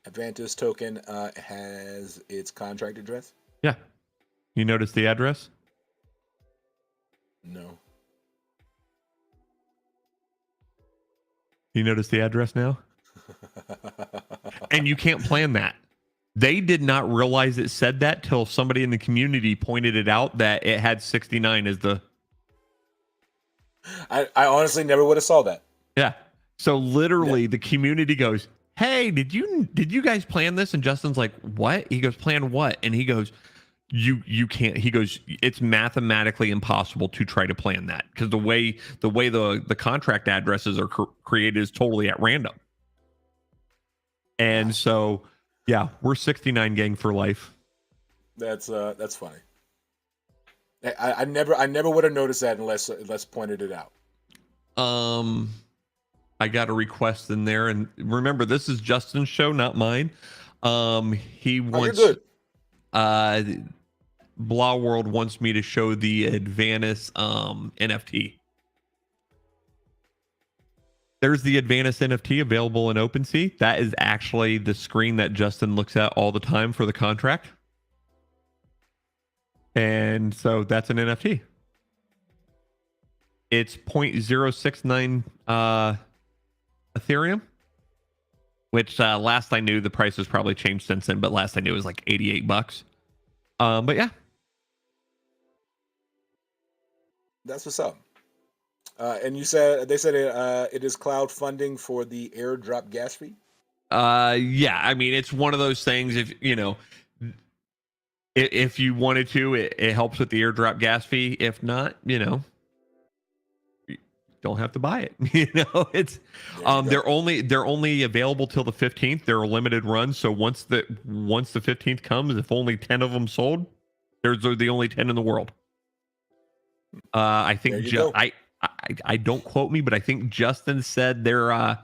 Advantage token has its contract address? Yeah. You notice the address? No. You notice the address now? And you can't plan that. They did not realize it said that till somebody in the community pointed it out that it had 69 as the... I honestly never would have saw that. Yeah. So literally the community goes, hey, did you guys plan this? And Justin's like, what? He goes, plan what? And he goes, you can't. He goes, it's mathematically impossible to try to plan that because the way the contract addresses are created is totally at random. And so, yeah, we're 69 gang for life. That's funny. I never would have noticed that unless pointed it out. I got a request in there, and remember, this is Justin's show, not mine. He wants. You're good. Blah World wants me to show the Advantage NFT. There's the Advantage NFT available in OpenSea. That is actually the screen that Justin looks at all the time for the contract. And so that's an NFT. It's 0.069 Ethereum, which last I knew, the price has probably changed since then, but last I knew it was like $88. But yeah. That's what's up. And they said it is cloud funding for the airdrop gas fee. Yeah, I mean, it's one of those things. If you wanted to, it helps with the airdrop gas fee. If not, you don't have to buy it. It's they're only available till the 15th. They're a limited run. So once the 15th comes, if only 10 of them sold, they're the only 10 in the world. I think I don't quote me, but I think Justin said they're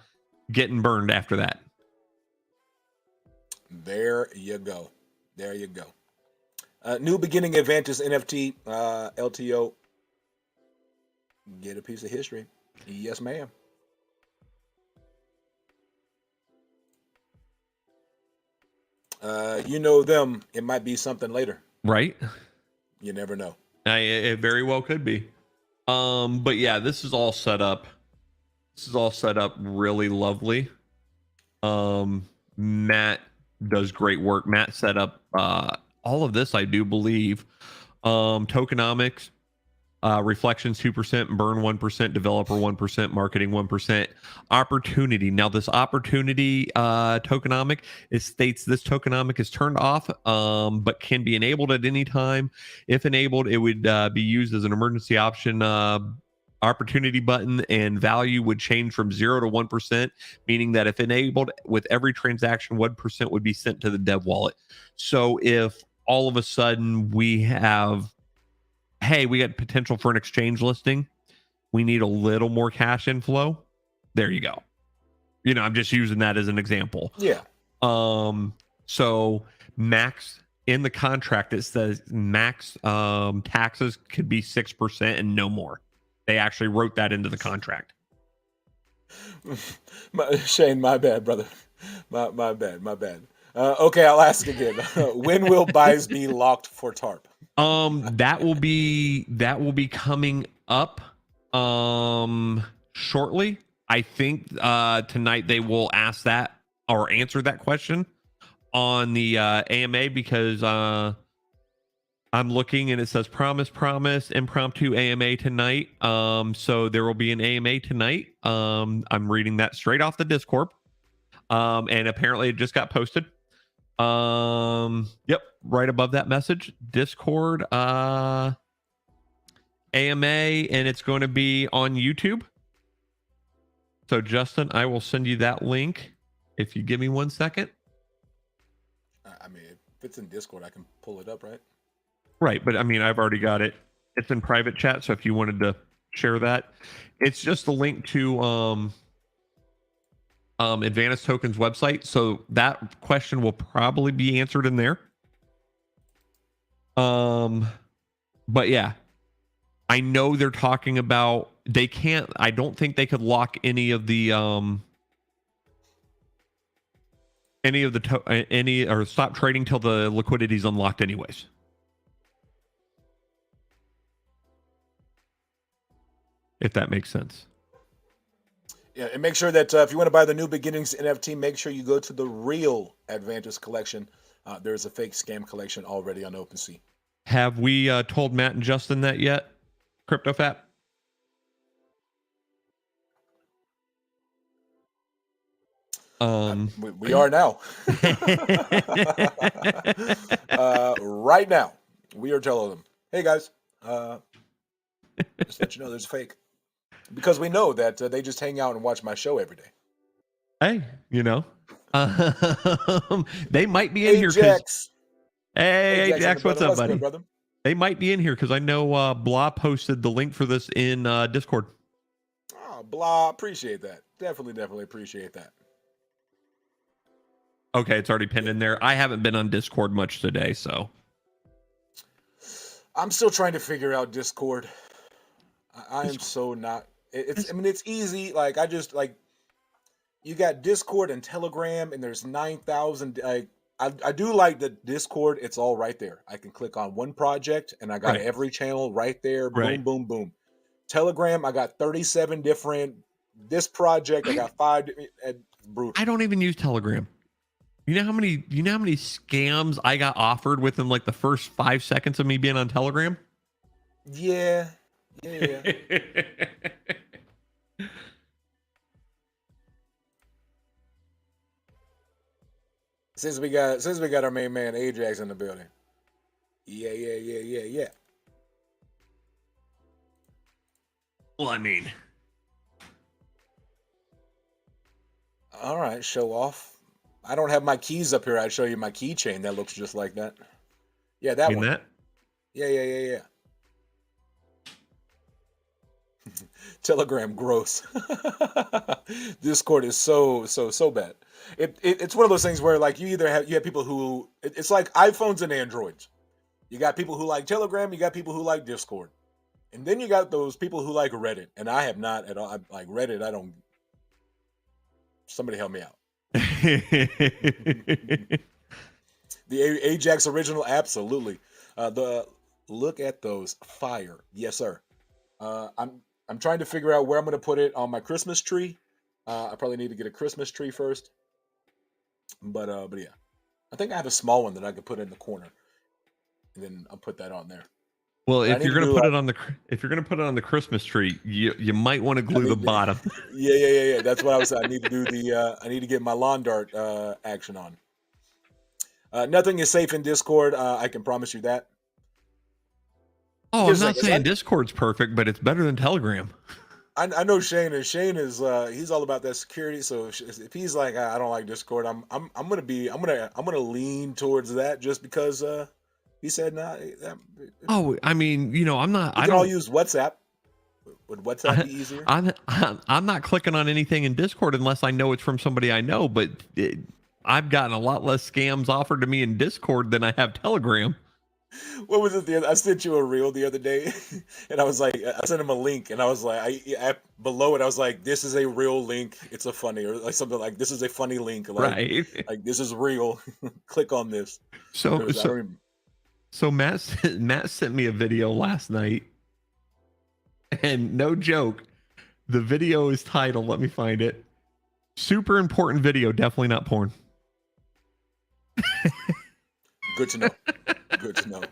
getting burned after that. There you go. New beginning Advantage NFT LTO. Get a piece of history. Yes, ma'am. Them. It might be something later. Right. You never know. It very well could be. But yeah, this is all set up. Really lovely. Matt does great work. Matt set up all of this, I do believe. Tokenomics, reflections 2%, burn 1%, developer 1%, marketing 1%, opportunity. Now, this opportunity tokenomic, it states this tokenomic is turned off, but can be enabled at any time. If enabled, it would be used as an emergency option opportunity button, and value would change from 0 to 1%, meaning that if enabled, with every transaction, 1% would be sent to the dev wallet. So if all of a sudden we have, hey, we got potential for an exchange listing, we need a little more cash inflow, there you go. You know, I'm just using that as an example. Yeah. So max in the contract, it says max taxes could be 6% and no more. They actually wrote that into the contract. Shane, my bad, brother. My bad. Okay, I'll ask again. When will buys be locked for TARP? That will be coming up shortly. I think tonight they will ask that or answer that question on the AMA, because I'm looking and it says promise impromptu AMA tonight. So there will be an AMA tonight. I'm reading that straight off the Discord. And apparently it just got posted. Yep, right above that message, Discord AMA, and it's going to be on YouTube. So Justin, I will send you that link if you give me 1 second. I mean, if it's in Discord, I can pull it up, right? Right, but I mean, I've already got it. It's in private chat, so if you wanted to share that, it's just a link to Advantage Token's website. So that question will probably be answered in there. But yeah, I know they're talking about, they can't, I don't think they could lock any of the or stop trading till the liquidity is unlocked anyways. If that makes sense. Yeah, and make sure that if you want to buy the New Beginnings NFT, make sure you go to the real Advantage collection. There's a fake scam collection already on OpenSea. Have we told Matt and Justin that yet? CryptoFat? We are now. Right now, we are telling them, hey guys, just let you know there's a fake. Because we know that they just hang out and watch my show every day. Hey, you know, they might be in here. Ajax. Hey, Ajax, what's up, buddy? Good, brother? They might be in here because I know Blah posted the link for this in Discord. Oh, Blah, appreciate that. Definitely appreciate that. Okay, it's already pinned in there. I haven't been on Discord much today, so. I'm still trying to figure out Discord. I am so not. I mean, it's easy. Like, I just, like, you got Discord and Telegram, and there's 9,000. I do like the Discord. It's all right there. I can click on one project, and I got every channel right there. Boom, boom, boom. Telegram, I got 37 different. This project, I got 5. Brutal. I don't even use Telegram. You know how many scams I got offered within like the first 5 seconds of me being on Telegram? Yeah. Since we got our main man Ajax in the building. Yeah. Well, I mean, all right, show off. I don't have my keys up here. I'd show you my keychain that looks just like that. Yeah, that one. That? Yeah. Telegram gross. Discord is so bad. It's one of those things where like you have people who it's like iPhones and Androids. You got people who like Telegram, you got people who like Discord. And then you got those people who like Reddit. And I have not at all. I like Reddit, I don't. Somebody help me out. The Ajax original, absolutely. Look at those, fire, yes sir. I'm trying to figure out where I'm going to put it on my Christmas tree. I probably need to get a Christmas tree first. But yeah, I think I have a small one that I could put in the corner. and then I'll put that on there. Well, But I if need you're to gonna do put it on the Christmas tree, you might want to glue the bottom. Yeah. That's what I was saying. I need to do the. I need to get my lawn dart action on. Nothing is safe in Discord. I can promise you that. Oh, I'm Here's the not thing, saying Discord's perfect, but it's better than Telegram. I know Shane, and Shane is he's all about that security. So if he's like, I don't like Discord, I'm gonna lean towards that just because he said nah. Oh, I mean, I'm not. We I can all don't. use WhatsApp. Would WhatsApp be easier? I'm not clicking on anything in Discord unless I know it's from somebody I know. But I've gotten a lot less scams offered to me in Discord than I have Telegram. What was it? I sent you a reel the other day, and I was like, I sent him a link, and I was like, below it, I was like, this is a real link. It's a funny, or like something like, this is a funny link. Like, Right. like this is real. Click on this. So I don't even, so Matt sent me a video last night, and no joke, the video is titled. Let me find it. Super important video, definitely not porn. good to know. Good to know.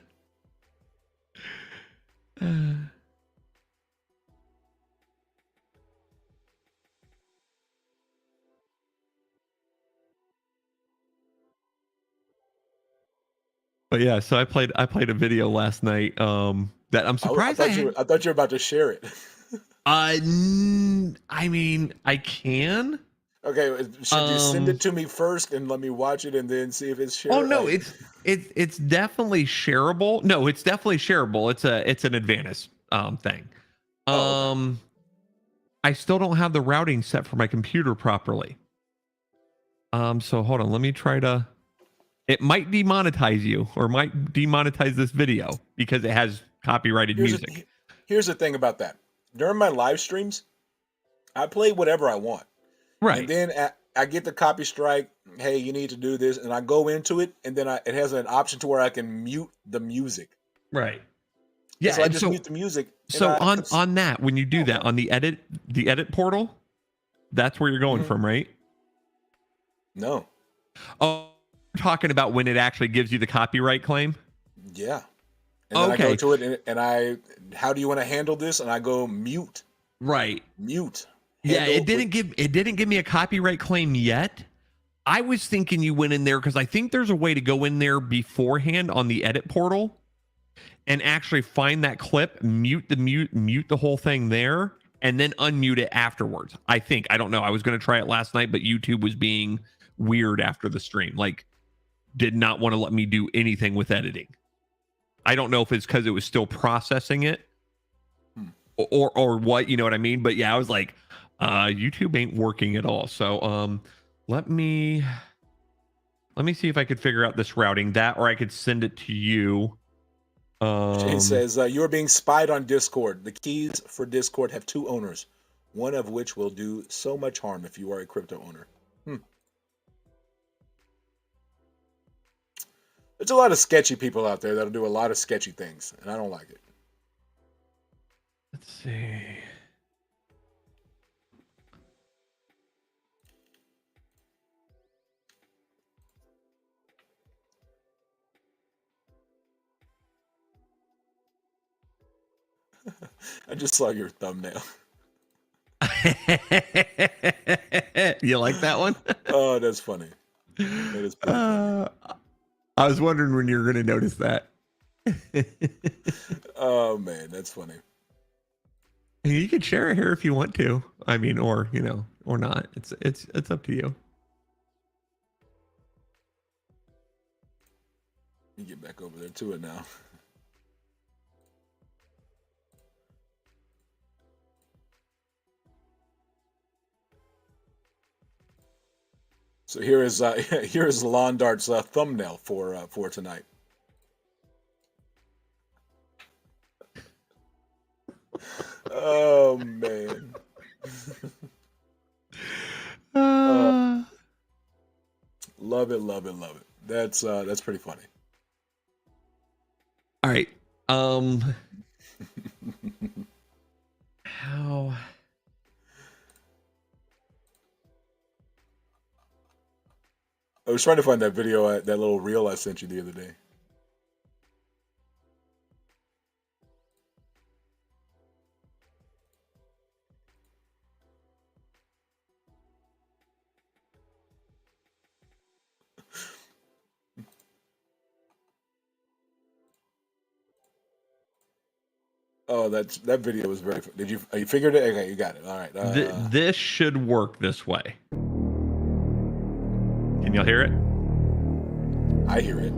But yeah, so I played a video last night that I'm surprised I thought you were about to share it. I mean, I can. Okay, should you send it to me first and let me watch it and then see if it's shareable? Oh no, it's definitely shareable. No, it's definitely shareable. It's an Advantage thing. Okay. I still don't have the routing set for my computer properly. So hold on, let me try to. It might demonetize you or might demonetize this video because it has copyrighted music. Here's the thing about that. During my live streams, I play whatever I want. Right. And then I get the copy strike. Hey, you need to do this. And I go into it. And then it has an option to where I can mute the music. Right. Yeah. So I just mute the music. So on that, when you do that on the edit portal, that's where you're going from, right? No. Oh, talking about when it actually gives you the copyright claim? Yeah. And then I go to it and how do you want to handle this? And I go mute. Right. Mute. Yeah, it didn't give me a copyright claim yet. I was thinking you went in there because I think there's a way to go in there beforehand on the edit portal and actually find that clip, mute the whole thing there, and then unmute it afterwards. I think. I don't know. I was going to try it last night, but YouTube was being weird after the stream. Like, did not want to let me do anything with editing. I don't know if it's because it was still processing it or what, you know what I mean? But yeah, I was like, YouTube ain't working at all. So let me see if I could figure out this routing, that or I could send it to you. Shane says you are being spied on Discord. The keys for Discord have 2 owners, one of which will do so much harm if you are a crypto owner. There's a lot of sketchy people out there that'll do a lot of sketchy things, and I don't like it. Let's see. I just saw your thumbnail. You like that one? Oh, that's funny. That is pretty funny. I was wondering when you were going to notice that. Oh man, that's funny. You can share it here if you want to. I mean, or or not. It's up to you. You get back over there to it now. So here is Lawn Dart's thumbnail for tonight. Oh man. Love it. That's pretty funny. All right. How? I was trying to find that video, that little reel I sent you the other day. Oh, that video was very. Did you? You figured it? Okay, you got it. All right. This should work this way. Can y'all hear it? I hear it.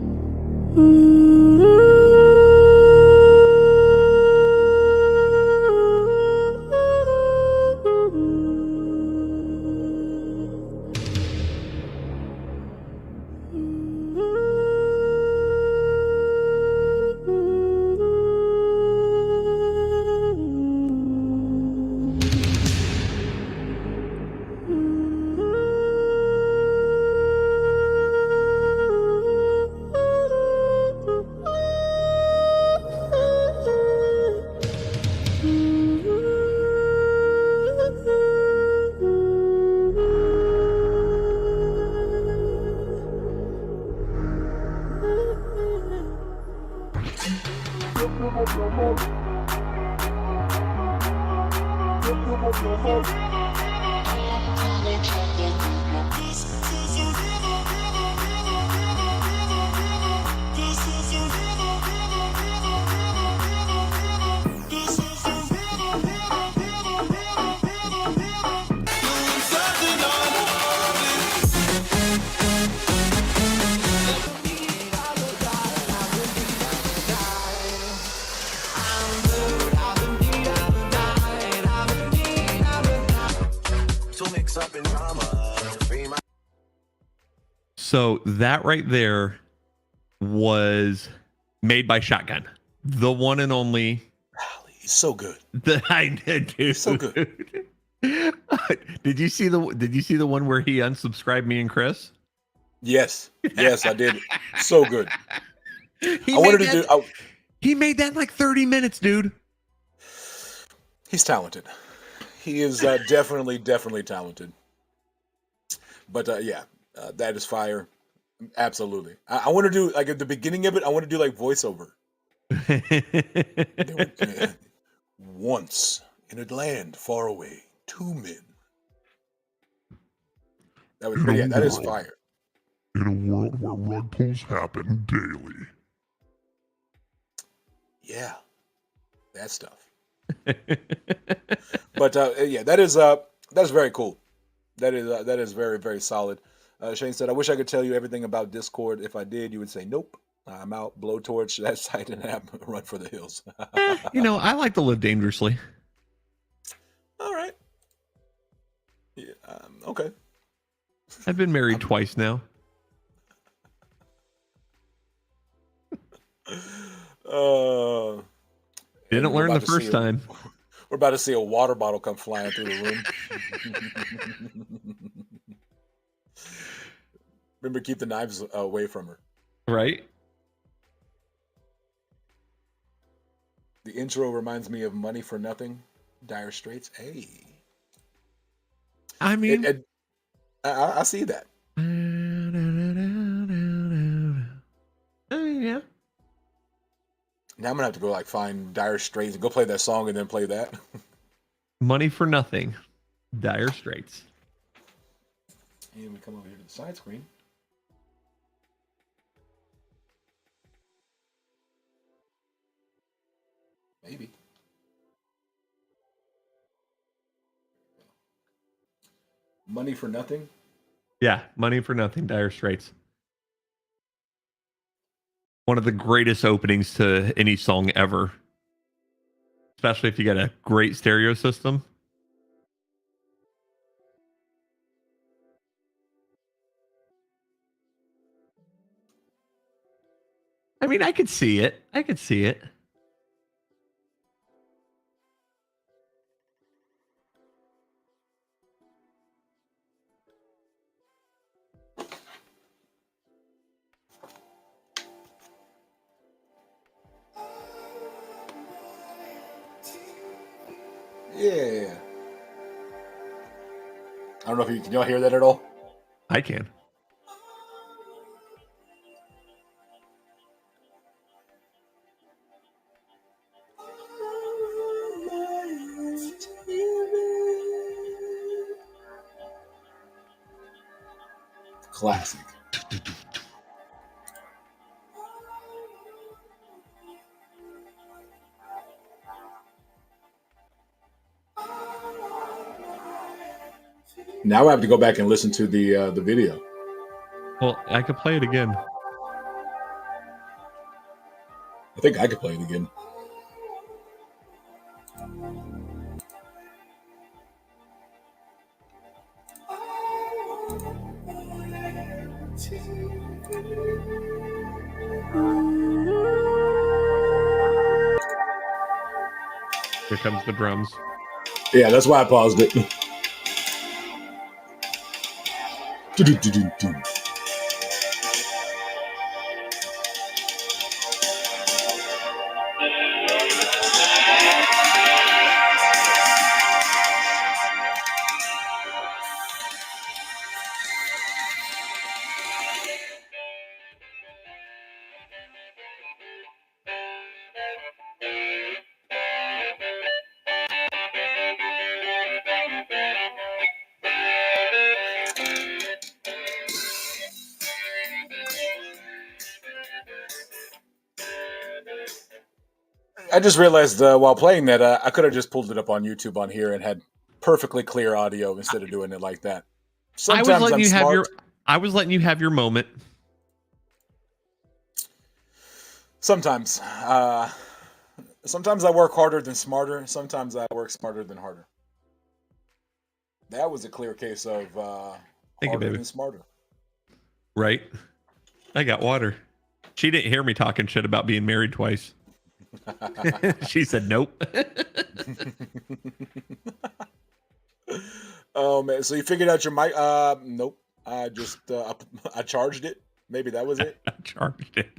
So that right there was made by Shotgun, the one and only. He's so good. I did, dude. He's so good. Did you see the one where he unsubscribed me and Chris? Yes, I did. So good. He made that in like 30 minutes, dude. He's talented. He is definitely talented. But yeah, that is fire. Absolutely. I want to do like at the beginning of it. I want to do like voiceover. Once in a land far away, two men. That is fire. In a world where rug pulls happen daily. Yeah, that stuff. But yeah, that is very cool. That is very, very solid. Shane said, "I wish I could tell you everything about Discord. If I did, you would say nope. I'm out. Blowtorch that site and run for the hills." I like to live dangerously. All right. Yeah. Okay. I've been married twice now. Didn't learn the first time. We're about to see a water bottle come flying through the room. Remember, keep the knives away from her. Right? The intro reminds me of Money for Nothing, Dire Straits. Hey. I mean... I see that. Yeah. Now I'm going to have to go like find Dire Straits and go play that song and then play that. Money for Nothing, Dire Straits. And we come over here to the side screen. Maybe. Money for Nothing? Yeah, Money for Nothing, Dire Straits. One of the greatest openings to any song ever. Especially if you got a great stereo system. I mean, I could see it. Yeah. I don't know if can y'all hear that at all? I can. Classic. Now I have to go back and listen to the video. Well, I could play it again. I think I could play it again. Here comes the drums. Yeah, that's why I paused it. I just realized while playing that I could have just pulled it up on YouTube on here and had perfectly clear audio instead of doing it like that. Sometimes I'm smart. I was letting you have your moment. Sometimes. Sometimes I work harder than smarter. Sometimes I work smarter than harder. That was a clear case of harder than smarter. Right? I got water. She didn't hear me talking shit about being married twice. She said nope. Oh man, so you figured out your mic? Nope. I just I charged it. Maybe that was it. I charged it.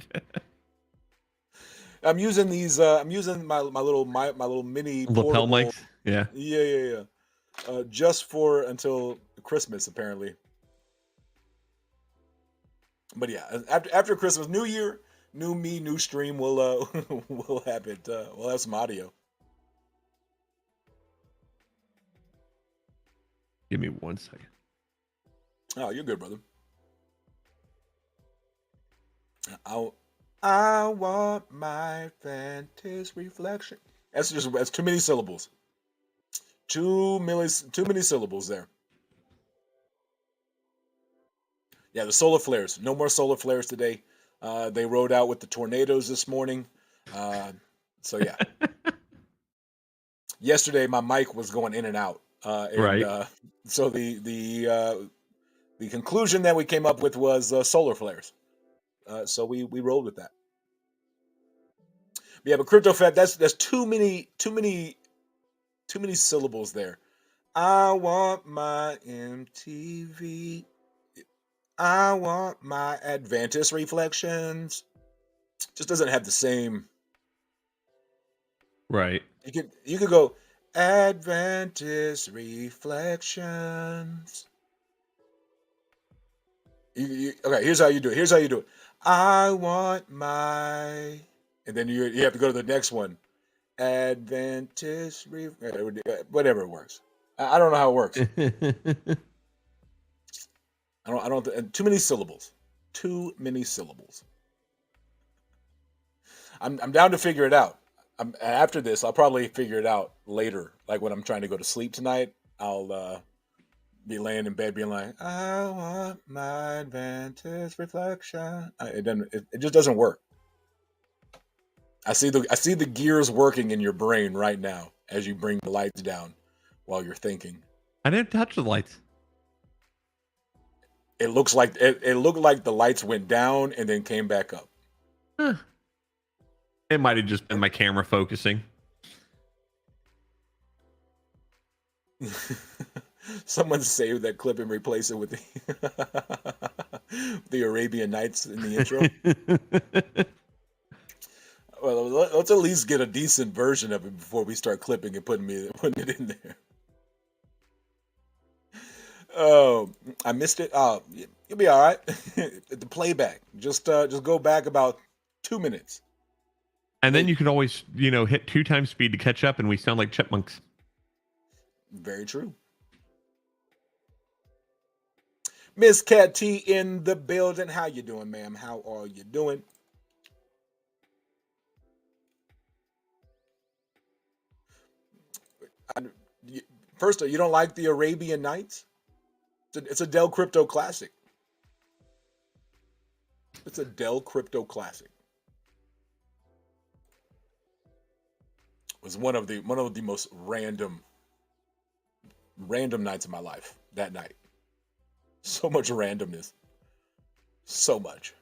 I'm using these. I'm using my little mini lapel portable mics. Yeah. Yeah. Just for until Christmas, apparently. But yeah, after Christmas, New Year, new me, new stream. We'll we'll have it. We'll have some audio. Give me 1 second. Oh, you're good, brother. I want my fantasy reflection. That's too many syllables. Too many syllables there. Yeah, the solar flares. No more solar flares today. They rode out with the tornadoes this morning. So yeah. Yesterday my mic was going in and out. Right. So the conclusion that we came up with was solar flares. So we rolled with that. But yeah, but CryptoFat, that's too many syllables there. I want my MTV. I want my Advantis reflections. Just doesn't have the same. Right. You could go Advantis reflections. Okay, here's how you do it. I want my, and then you have to go to the next one. Advantis whatever it works. I don't know how it works. I don't. Too many syllables. Too many syllables. I'm down to figure it out. After this, I'll probably figure it out later. Like when I'm trying to go to sleep tonight, I'll be laying in bed, being like, "I want my advantage reflection." It just doesn't work. I see the gears working in your brain right now as you bring the lights down while you're thinking. I didn't touch the lights. It looks like it looked like the lights went down and then came back up. Huh. It might have just been my camera focusing. Someone save that clip and replace it with the Arabian Nights in the intro. Well, let's at least get a decent version of it before we start clipping and putting it in there. Oh, I missed it. Oh, you'll be all right. The playback. Just go back about 2 minutes. And then you can always, hit 2 times speed to catch up, and we sound like chipmunks. Very true. Miss Cat T in the building. How you doing, ma'am? How are you doing? First, you don't like the Arabian Nights? It's a Dell Crypto Classic. It's a Dell Crypto Classic. It was one of the most random nights of my life. That night, so much randomness, so much.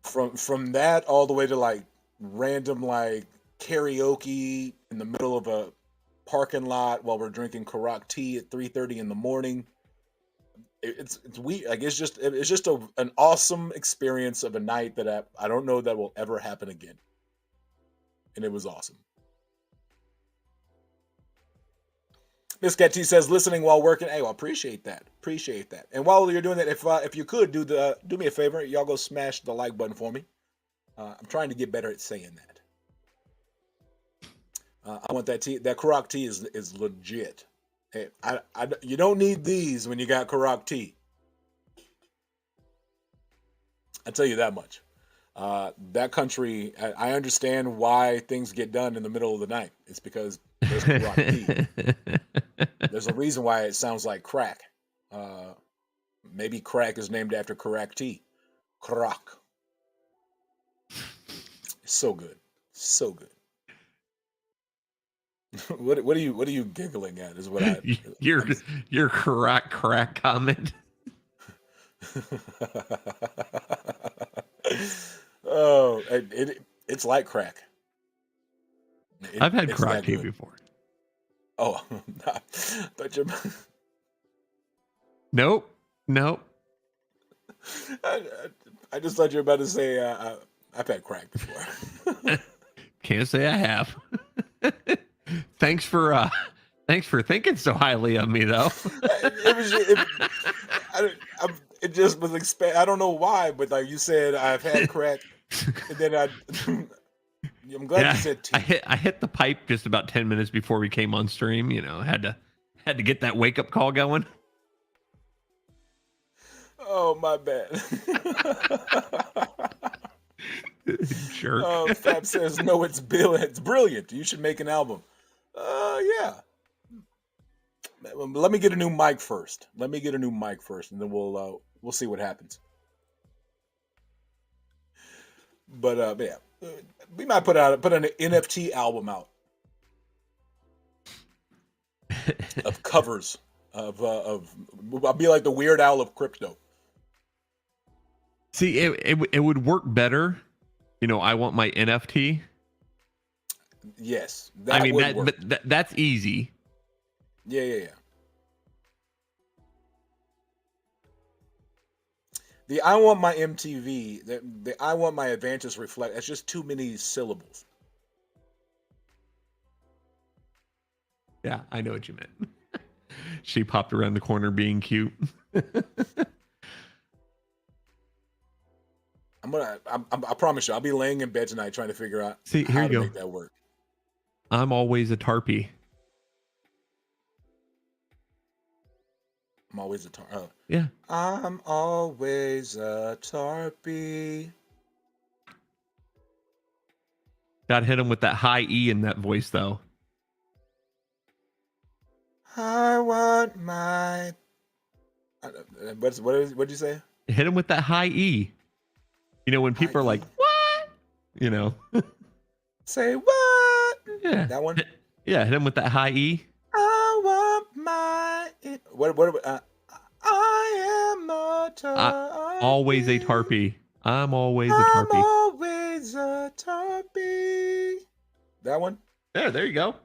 From that all the way to like random like karaoke in the middle of a parking lot while we're drinking Karak tea at 3:30 in the morning. It's weird. Like it's just an awesome experience of a night that I don't know that will ever happen again. And it was awesome. Miss Cat T says listening while working. Hey, well, appreciate that. And while you're doing that, if you could do me a favor, y'all go smash the like button for me. I'm trying to get better at saying that. I want that tea. That Karak tea is legit. Hey, you don't need these when you got Karak tea. I tell you that much. That country, I understand why things get done in the middle of the night. It's because there's Karak tea. There's a reason why it sounds like crack. Maybe crack is named after Karak tea. Karak. So good. So good. What are you giggling at? Is what your crack comment. Oh, it's like crack. I've had crack tea before. Oh, but you're. Nope. I just thought you were about to say I've had crack before. Can't say I have. Thanks for thinking so highly of me, though. It just was I don't know why, but like you said, I've had crack, and then I'm glad you said tea. I hit the pipe just about 10 minutes before we came on stream. You know, had to get that wake up call going. Oh, my bad. Jerk. Fab says no, it's brilliant. You should make an album. Yeah. Let me get a new mic first. And then we'll see what happens. But yeah, we might put an NFT album out of covers of I'll be like the Weird Al of crypto. See, it would work better. You know, I want my NFT. Yes, that's easy. Yeah. The I want my MTV, the I want my Advantage Reflect, that's just too many syllables. Yeah, I know what you meant. She popped around the corner being cute. I promise you, I'll be laying in bed tonight trying to figure out how to make that work. I'm always a tarpy. I'm always a tarpy. Oh. Yeah. I'm always a tarpy. Gotta hit him with that high E in that voice, though. I want my. What did you say? Hit him with that high E. You know, when people are like, what? You know. Say what? Yeah. That one? Yeah, hit him with that high E. I want my. I am a tarpy. Always a tarpy. I'm always a tarpy. I'm always a tarpy. That one? There you go.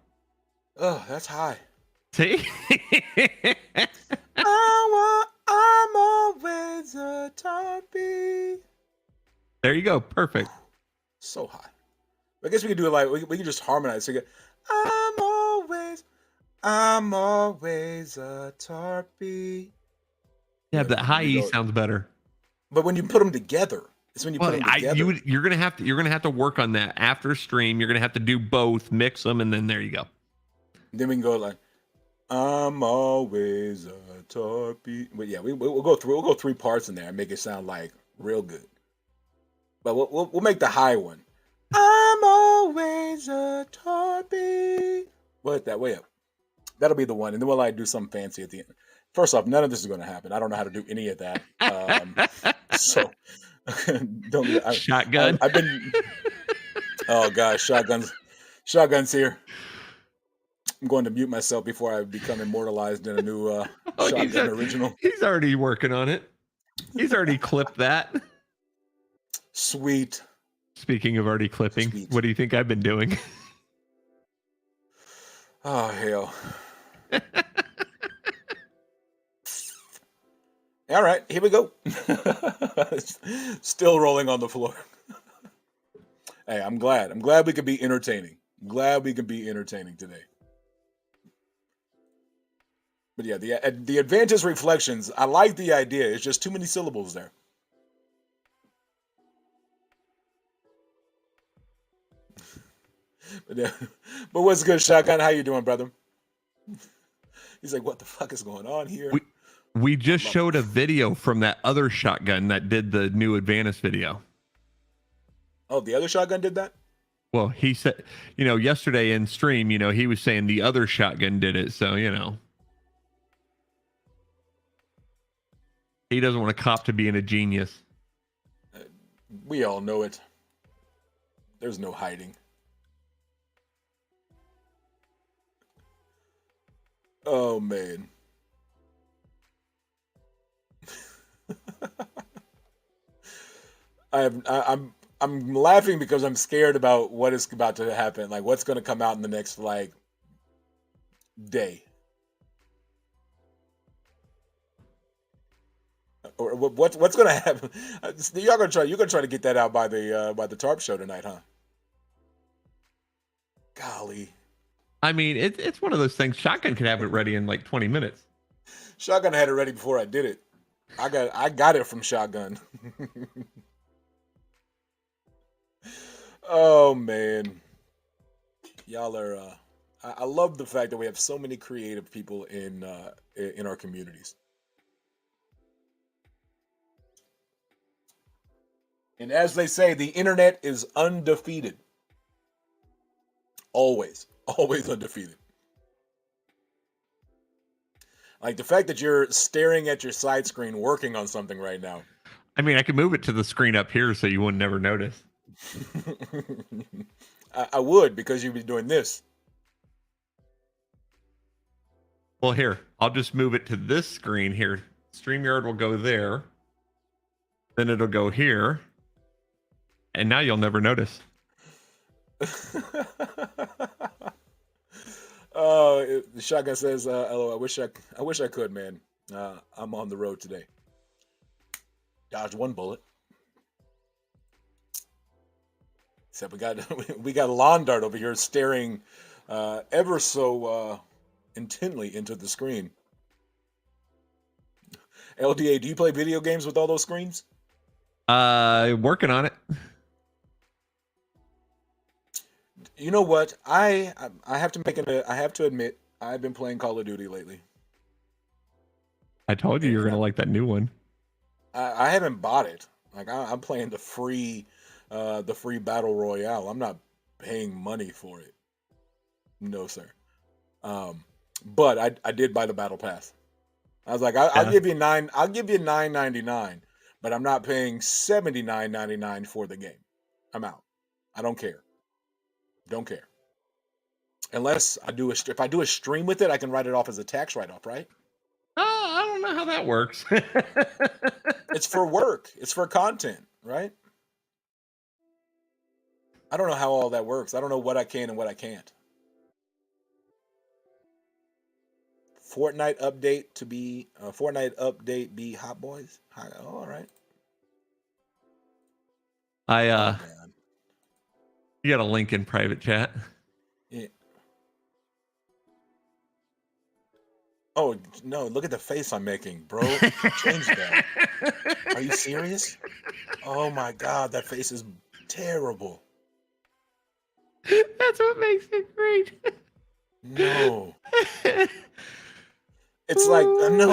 Oh, that's high. See? I'm always a tarpy. There you go. Perfect. So high. I guess we could do it like we could just harmonize. So I'm always a tarpy. Yeah, but that high E sounds better. But when you put them together, it's when you put them together. You're gonna have to work on that after stream. You're gonna have to do both, mix them, and then there you go. Then we can go like, I'm always a tarpy. But yeah, we'll go 3 parts in there and make it sound like real good. But we'll make the high one. I'm always a tarpy. What that way up? That'll be the one, and then we'll like do something fancy at the end. First off, none of this is going to happen. I don't know how to do any of that. So don't. Shotgun. I've been. Oh gosh, shotguns here. I'm going to mute myself before I become immortalized in a new Oh, shotgun original. He's already working on it. He's already clipped that. Sweet. Speaking of already clipping, Sweet. what do you think I've been doing? Oh hell. All right, here we go. Still rolling on the floor. Hey, I'm glad. I'm glad we could be entertaining. I'm glad we could be entertaining today. But yeah, the Advantage Reflections, I like the idea. It's just too many syllables there. But what's good, Shotgun? How you doing, brother? He's like, what the fuck is going on here? We just showed a video from that other shotgun that did the new Advantage video. Oh, the other shotgun did that? Well, he said, yesterday in stream, he was saying the other shotgun did it. So, he doesn't want to cop to being a genius. We all know it. There's no hiding. Oh, man. I'm laughing because I'm scared about what is about to happen. Like what's going to come out in the next day. Or what's going to happen? You're going to try to get that out by the tarp show tonight, huh? Golly. I mean, it's one of those things. Shotgun could have it ready in like 20 minutes. Shotgun had it ready before I did it. I got it from Shotgun. Oh man, y'all are. I love the fact that we have so many creative people in our communities. And as they say, the internet is undefeated. Always undefeated. Like the fact that you're staring at your side screen working on something right now. I mean, I could move it to the screen up here so you wouldn't never notice. I would, because you'd be doing this. Well, here, I'll just move it to this screen here. StreamYard will go there. Then it'll go here. And now you'll never notice. The Shotgun says, "Hello, I wish I could, man. I'm on the road today. Dodged one bullet. Except we got Lawn Dart over here staring ever so intently into the screen. LDA, do you play video games with all those screens? Working on it. You know what? I have to admit I've been playing Call of Duty lately. I told you were gonna like that new one. I haven't bought it. Like I'm playing the free battle royale. I'm not paying money for it. No, sir. But I did buy the battle pass. I was like, I'll give you $9.99, but I'm not paying $79.99 for the game. I'm out. I don't care. Don't care. Unless if I do a stream with it, I can write it off as a tax write-off, right? I don't know how that works. It's for work. It's for content, right? I don't know how all that works. I don't know what I can and what I can't. Fortnite update be Hot Boys. Oh, all right. You got a link in private chat. Yeah. Oh no! Look at the face I'm making, bro. Change that. Are you serious? Oh my god, that face is terrible. That's what makes it great. No. It's like no.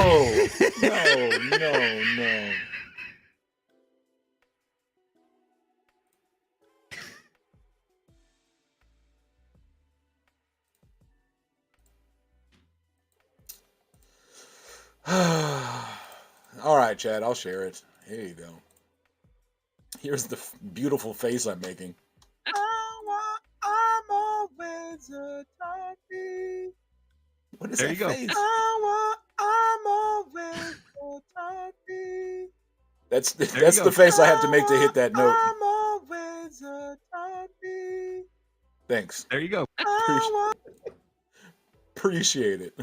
my chat. I'll share it. Here you go. Here's the beautiful face I'm making. I'm always a topic. What is There that you go. face? I'm always a topic. That's the face I have to make to hit that note. I'm always a topic. Thanks. There you go. Appreciate it.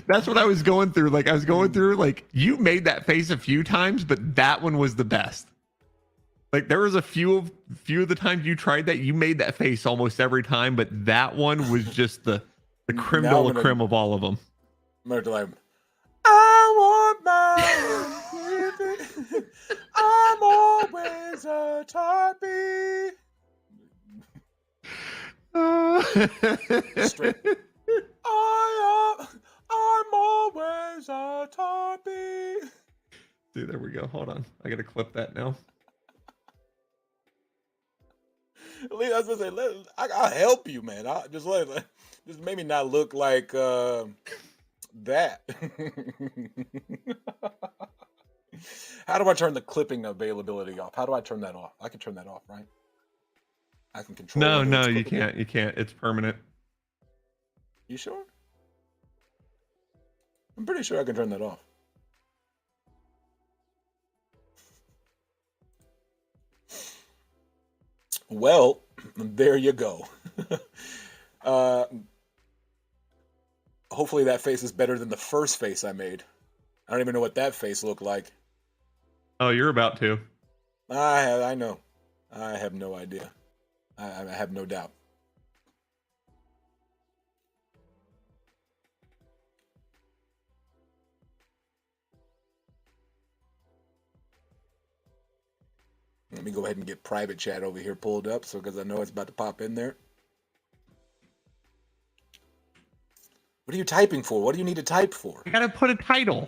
That's what I was going through. Like I was going through, like you made that face a few times, but that one was the best. Like there was a few of the times you tried that, you made that face almost every time, but that one was just the creme de la creme of all of them. I'm gonna like, I want my I'm always a topic. Straight. I'm always a topic. Dude, there we go. Hold on. I gotta clip that now. I was gonna say, I'll help you, man. Just maybe not look like that. How do I turn the clipping availability off? How do I turn that off? I can turn that off, right? I can control. No, you can't. You can't. It's permanent. You sure? I'm pretty sure I can turn that off. Well, there you go. Hopefully that face is better than the first face I made. I don't even know what that face looked like. Oh, you're about to. I know. I have no idea. I have no doubt. Let me go ahead and get private chat over here pulled up, so because I know it's about to pop in there. What are you typing for? What do you need to type for? I gotta put a title.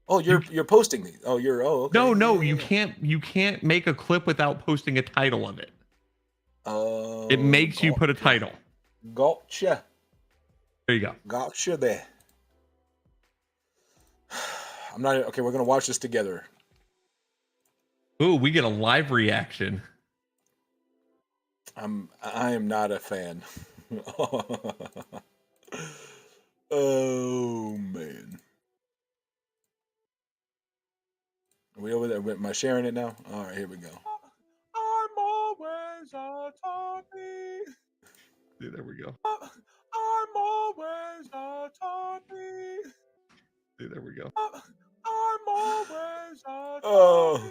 Oh, you're posting these. Oh, okay. No, you can't make a clip without posting a title of it. It makes you put a title. Gotcha. There you go. Gotcha there. I'm not okay. We're gonna watch this together. Ooh, we get a live reaction. I am not a fan. Oh man. Are we over there? Am I sharing it now? All right, here we go. I'm always a topic. Dude, there we go. I'm always a topic. Dude, there we go. I'm always a topic.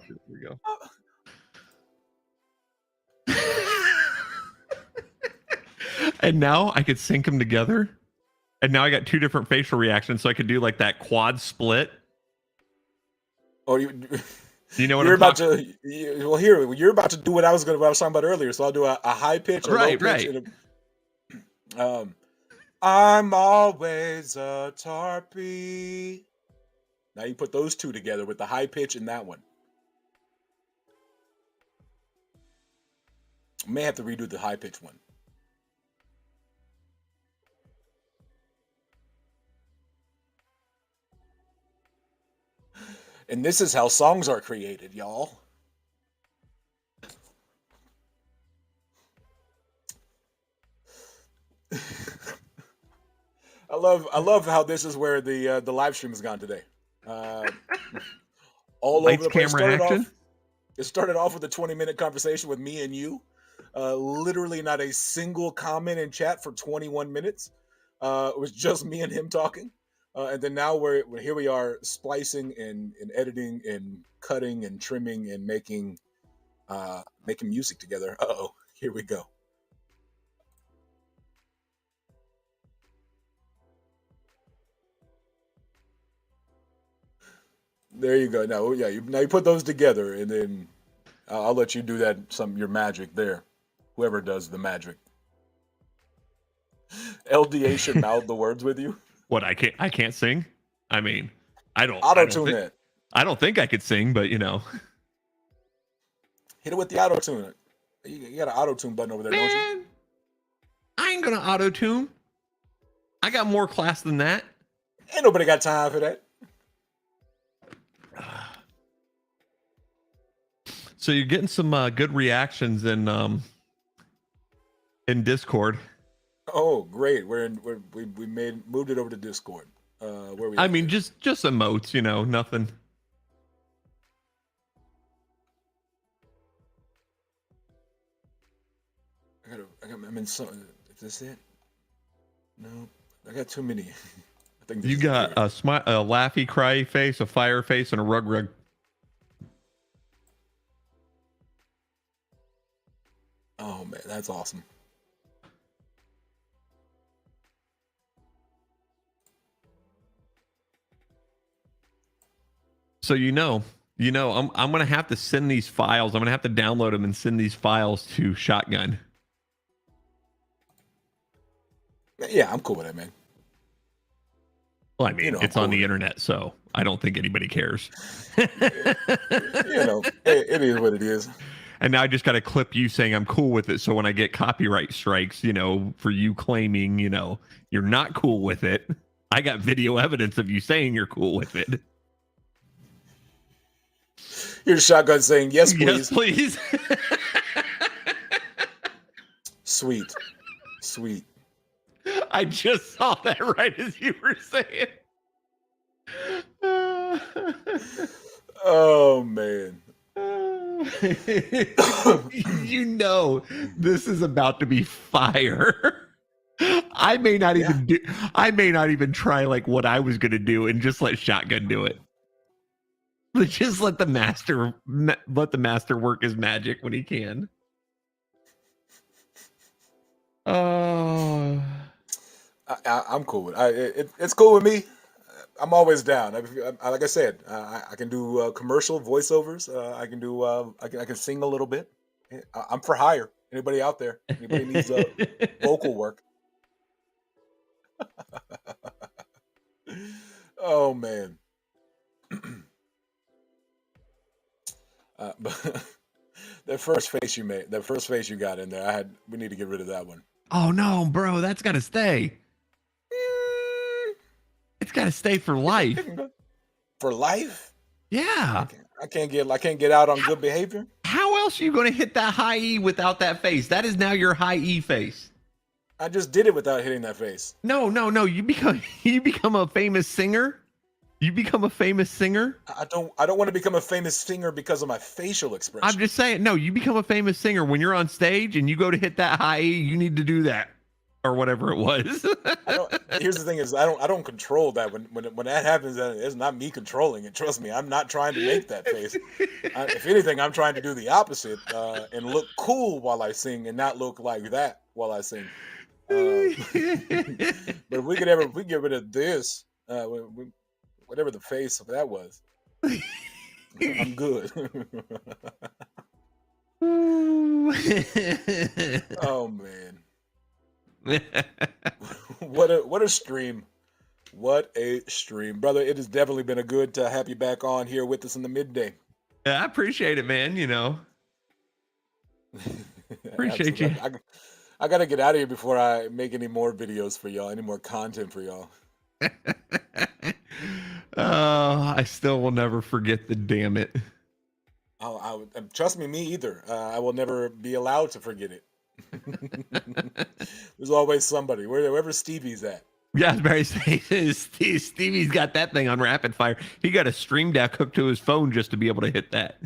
There we go. And now I could sync them together. And now I got two different facial reactions, so I could do like that quad split. Oh, you know what you're I'm about talking? to? Well, here you're about to do what I was talking about earlier. So I'll do a high pitch, a low pitch, and I'm always a tarpy. Now you put those two together with the high pitch and that one. I may have to redo the high pitch one. And this is how songs are created, y'all. I love how this is where the live stream has gone today. All Lights, over the place. camera, action. It started off with a 20-minute conversation with me and you. Literally not a single comment in chat for 21 minutes. It was just me and him talking. And then now here we are splicing and editing and cutting and trimming and making music together. Uh-oh, here we go. There you go. Now, yeah, you put those together, and then I'll let you do your magic there. Whoever does the magic. LDA should mouth the words with you. What, I can't sing? I mean, I don't think I could sing, but you know. Hit it with the auto tune. You got an auto tune button over there, don't you? I ain't gonna auto tune. I got more class than that. Ain't nobody got time for that. So you're getting some good reactions in Discord. Oh, great! We moved it over to Discord. Where we? I mean, just emotes, you know, nothing. I'm in some. Is this it? No, I got too many. I think You got a laughy, cry face, a fire face, and a rug. Oh man, that's awesome. So I'm gonna have to send these files. I'm gonna have to download them and send these files to Shotgun. Yeah, I'm cool with that, man. Well, I mean, it's on the internet, so I don't think anybody cares. It is what it is. And now I just got to clip you saying I'm cool with it. So when I get copyright strikes, for you claiming, you're not cool with it, I got video evidence of you saying you're cool with it. Here's Shotgun saying, yes, please. Yes, please. Sweet. I just saw that right as you were saying. Oh, man. This is about to be fire. I may not even try like what I was going to do and just let Shotgun do it. Just let the master work his magic when he can. Oh. I'm cool with it. It's cool with me. I'm always down. Like I said, I can do commercial voiceovers. I can sing a little bit. I'm for hire. Anybody out there? Anybody needs vocal work? Oh man. But that first face you made, that first face you got in there, we need to get rid of that one. Oh no, bro, that's got to stay. It's got to stay for life. For life? Yeah. I can't get out on good behavior. How else are you going to hit that high E without that face? That is now your high E face. I just did it without hitting that face. No. You become a famous singer. You become a famous singer. I don't want to become a famous singer because of my facial expression. I'm just saying, no, you become a famous singer when you're on stage and you go to hit that high E, you need to do that. Or whatever it was. Here's the thing: is I don't control that. When that happens, it's not me controlling it. Trust me, I'm not trying to make that face. If anything, I'm trying to do the opposite and look cool while I sing, and not look like that while I sing. But if we get rid of this, whatever the face of that was, I'm good. Oh man. What a stream. What a stream, brother. It has definitely been a good to have you back on here with us in the midday. Yeah, I appreciate it, man. Appreciate you. I gotta get out of here before I make any more videos for y'all, any more content for y'all. Oh, I still will never forget the damn it. Trust me either. I will never be allowed to forget it. There's always somebody, wherever Stevie's at. Yeah, I was about to say, Stevie's got that thing on rapid fire. He got a stream deck hooked to his phone just to be able to hit that.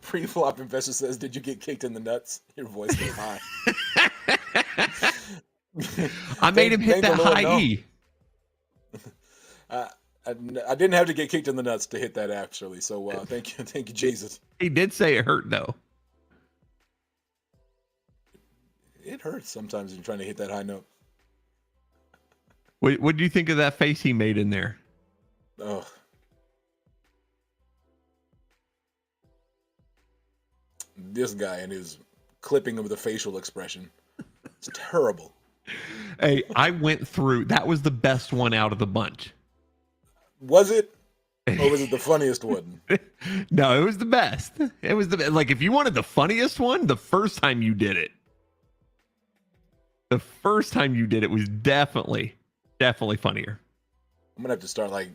Pre-flop investor says, "Did you get kicked in the nuts?" Your voice was high. I made him hit that high E. I didn't have to get kicked in the nuts to hit that actually. So thank you, Jesus. He did say it hurt though. It hurts sometimes when you're trying to hit that high note. What do you think of that face he made in there? Oh. This guy and his clipping of the facial expression. It's terrible. Hey, I went through. That was the best one out of the bunch. Was it? Or was it the funniest one? No, it was the best. It was if you wanted the funniest one, the first time you did it. The first time you did it was definitely funnier. I'm gonna have to start like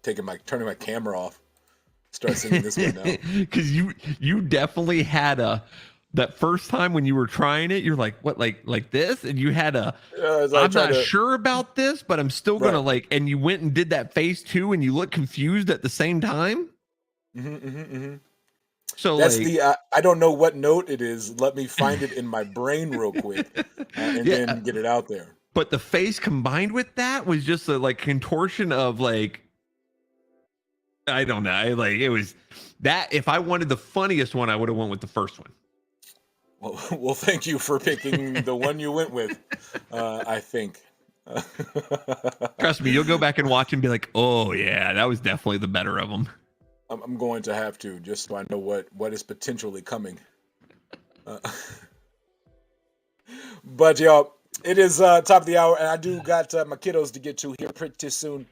turning my camera off. Start singing this one now. Because you definitely had that first time when you were trying it, you're like, what, like this? And you had I'm not sure about this, but I'm still gonna like, and you went and did that phase 2 and you looked confused at the same time. So that's like, the I don't know what note it is. Let me find it in my brain real quick and then get it out there. But the face combined with that was just a like contortion of like, I don't know. Like it was that if I wanted the funniest one, I would have went with the first one. Well, thank you for picking the one you went with. I think. Trust me, you'll go back and watch and be like, "Oh yeah, that was definitely the better of them." I'm going to have to just so I know what is potentially coming. But y'all, it is top of the hour, and I do got my kiddos to get to here pretty soon.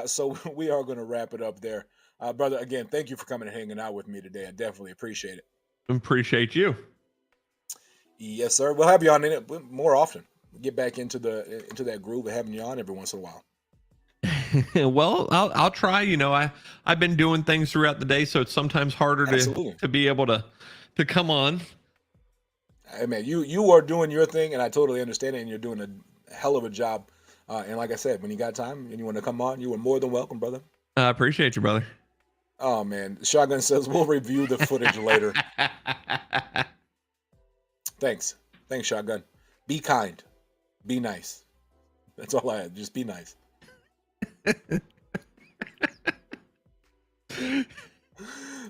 So we are going to wrap it up there. Brother, again, thank you for coming and hanging out with me today. I definitely appreciate it. Appreciate you. Yes, sir. We'll have you on in it more often. Get back into that groove of having you on every once in a while. Well, I'll try. You know, I've been doing things throughout the day, so it's sometimes harder to be able to come on. Hey man, you are doing your thing, and I totally understand it, and you're doing a hell of a job. And like I said, when you got time and you want to come on, you are more than welcome, brother. I appreciate you, brother. Oh man, Shotgun says we'll review the footage later. Thanks, Shotgun. Be kind, be nice. That's all I had. Just be nice.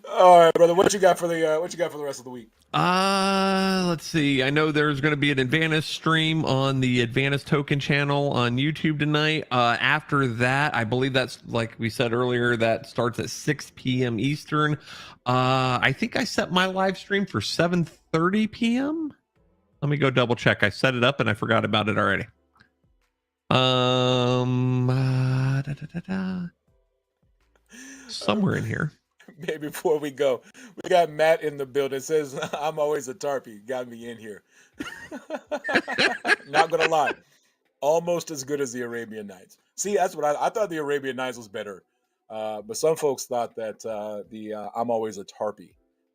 All right, brother. What you got for the rest of the week? Let's see. I know there's going to be an Advantage stream on the Advantage Token channel on YouTube tonight. After that, I believe that's like we said earlier, that starts at 6 p.m. Eastern. I think I set my live stream for 7:30 p.m. Let me go double check. I set it up and I forgot about it already. Somewhere in here. Maybe before we go, we got Matt in the building. It says, I'm always a tarpy. Got me in here. Not going to lie. Almost as good as the Arabian Nights. See, that's what I thought the Arabian Nights was better. But some folks thought that the I'm always a tarpy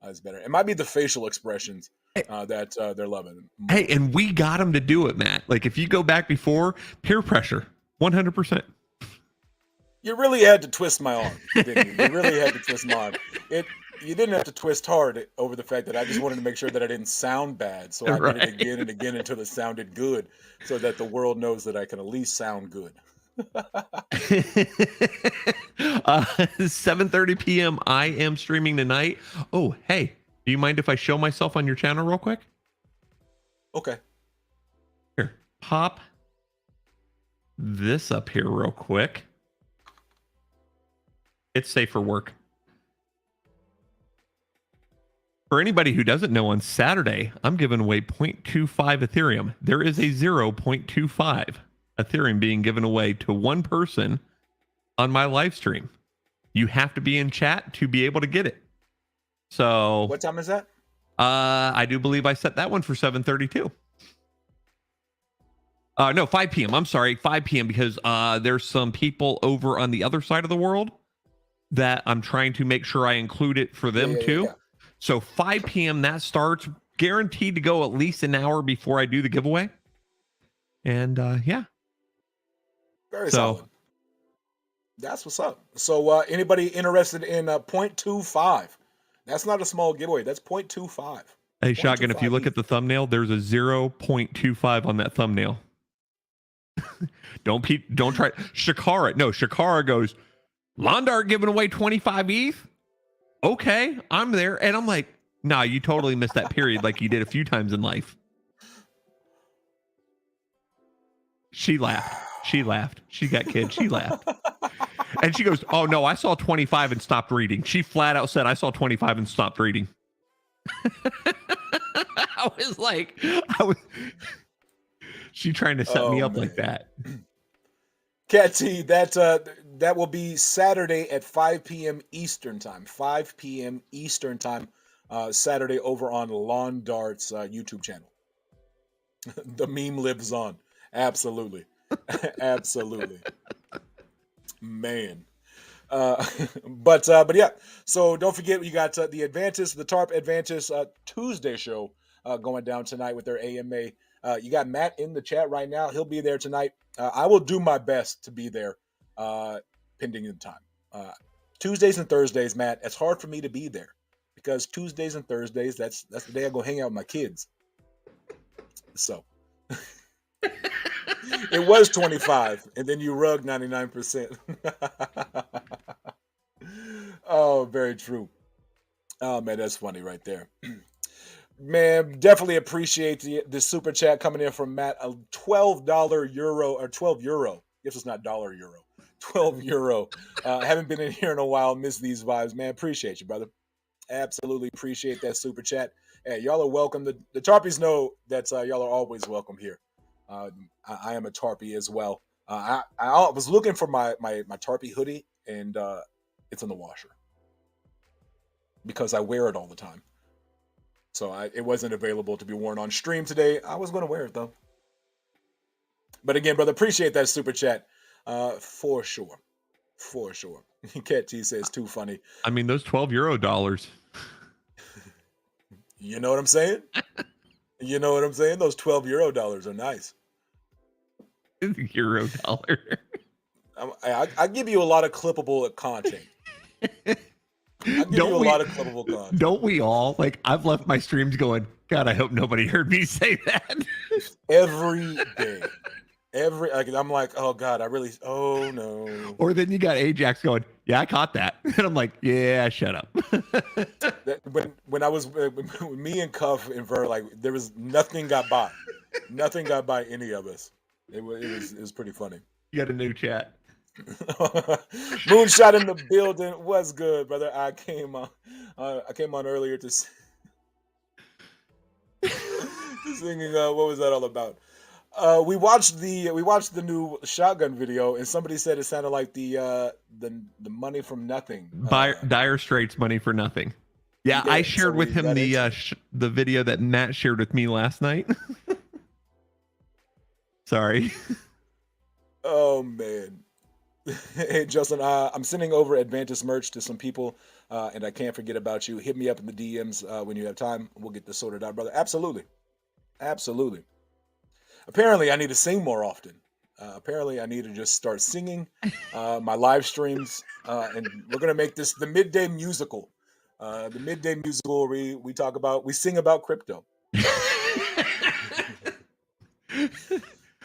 is better. It might be the facial expressions that they're loving. Hey, and we got them to do it, Matt. Like if you go back before, peer pressure, 100%. You really had to twist my arm, didn't you? You really had to twist my arm. You didn't have to twist hard over the fact that I just wanted to make sure that I didn't sound bad. So I did it again and again until it sounded good, so that the world knows that I can at least sound good. 7:30 p.m. I am streaming tonight. Oh, hey, do you mind if I show myself on your channel real quick? Okay. Here, pop this up here real quick. It's safe for work. For anybody who doesn't know, on Saturday, I'm giving away 0.25 Ethereum. There is a 0.25 Ethereum being given away to one person on my live stream. You have to be in chat to be able to get it. So what time is that? I do believe I set that one for 7:32. No, 5 p.m. I'm sorry, 5 p.m. because there's some people over on the other side of the world that I'm trying to make sure I include it for them too. Yeah. So 5 p.m. that starts, guaranteed to go at least an hour before I do the giveaway. And yeah. Very solid. That's what's up. So anybody interested in 0.25? That's not a small giveaway. That's 0.25. Hey, Shotgun, if you look at the thumbnail, there's a 0.25 on that thumbnail. Don't try. Shakara goes, Londart giving away 25 ETH? Okay, I'm there. And I'm like, nah, you totally missed that period like you did a few times in life. She laughed. She got kids. She laughed. And she goes, oh, no, I saw 25 and stopped reading. She flat out said, I saw 25 and stopped reading. She trying to set me up like that. Cat T, that will be Saturday at 5 p.m. Eastern time. 5 p.m. Eastern time, Saturday over on Lawn Dart's YouTube channel. The meme lives on. Absolutely. Absolutely. Man. Uh, but yeah. So don't forget, you got the Advantis, the Tarp Advantis Tuesday show going down tonight with their AMA. You got Matt in the chat right now. He'll be there tonight. I will do my best to be there, pending the time. Tuesdays and Thursdays, Matt. It's hard for me to be there because Tuesdays and Thursdays, that's the day I go hang out with my kids. So it was 25, and then you rug 99%. Oh, very true. Oh man, that's funny right there. Man, definitely appreciate the super chat coming in from Matt. A $12 euro or 12 euro. Guess it's not dollar euro. 12 euro. Haven't been in here in a while. Miss these vibes, man. Appreciate you, brother. Absolutely appreciate that super chat. Hey, y'all are welcome. The Tarpies know that y'all are always welcome here. I am a Tarpie as well. I was looking for my Tarpie hoodie, and it's in the washer because I wear it all the time. So it wasn't available to be worn on stream today. I was going to wear it though. But again, brother, appreciate that super chat for sure. For sure. Cat T says too funny. I mean, those 12 euro dollars. You know what I'm saying? You know what I'm saying? Those 12 euro dollars are nice. Euro dollar. I give you a lot of clippable content. I give you a lot of clippable content. Don't we all? Like, I've left my streams going, God, I hope nobody heard me say that. Every day. I'm like, oh God, oh no. Or then you got Ajax going, yeah, I caught that. And I'm like, yeah, shut up. When I was when me and Cuff and Ver, like, there was nothing got by. Nothing got by any of us. It was pretty funny. You got a new chat. Moonshot in the building. What's good, brother? I came on earlier to singing. What was that all about? We watched the new Shotgun video, and somebody said it sounded like the Money from Nothing. Dire Straits, Money for Nothing. Yeah, I shared with him the video that Matt shared with me last night. Sorry. Oh man. Hey Justin, I'm sending over Advantis merch to some people, and I can't forget about you. Hit me up in the DMs when you have time. We'll get this sorted out, brother. Absolutely. Apparently, I need to sing more often. Apparently, I need to just start singing my live streams, and we're gonna make this the midday musical. The midday musical where we sing about crypto.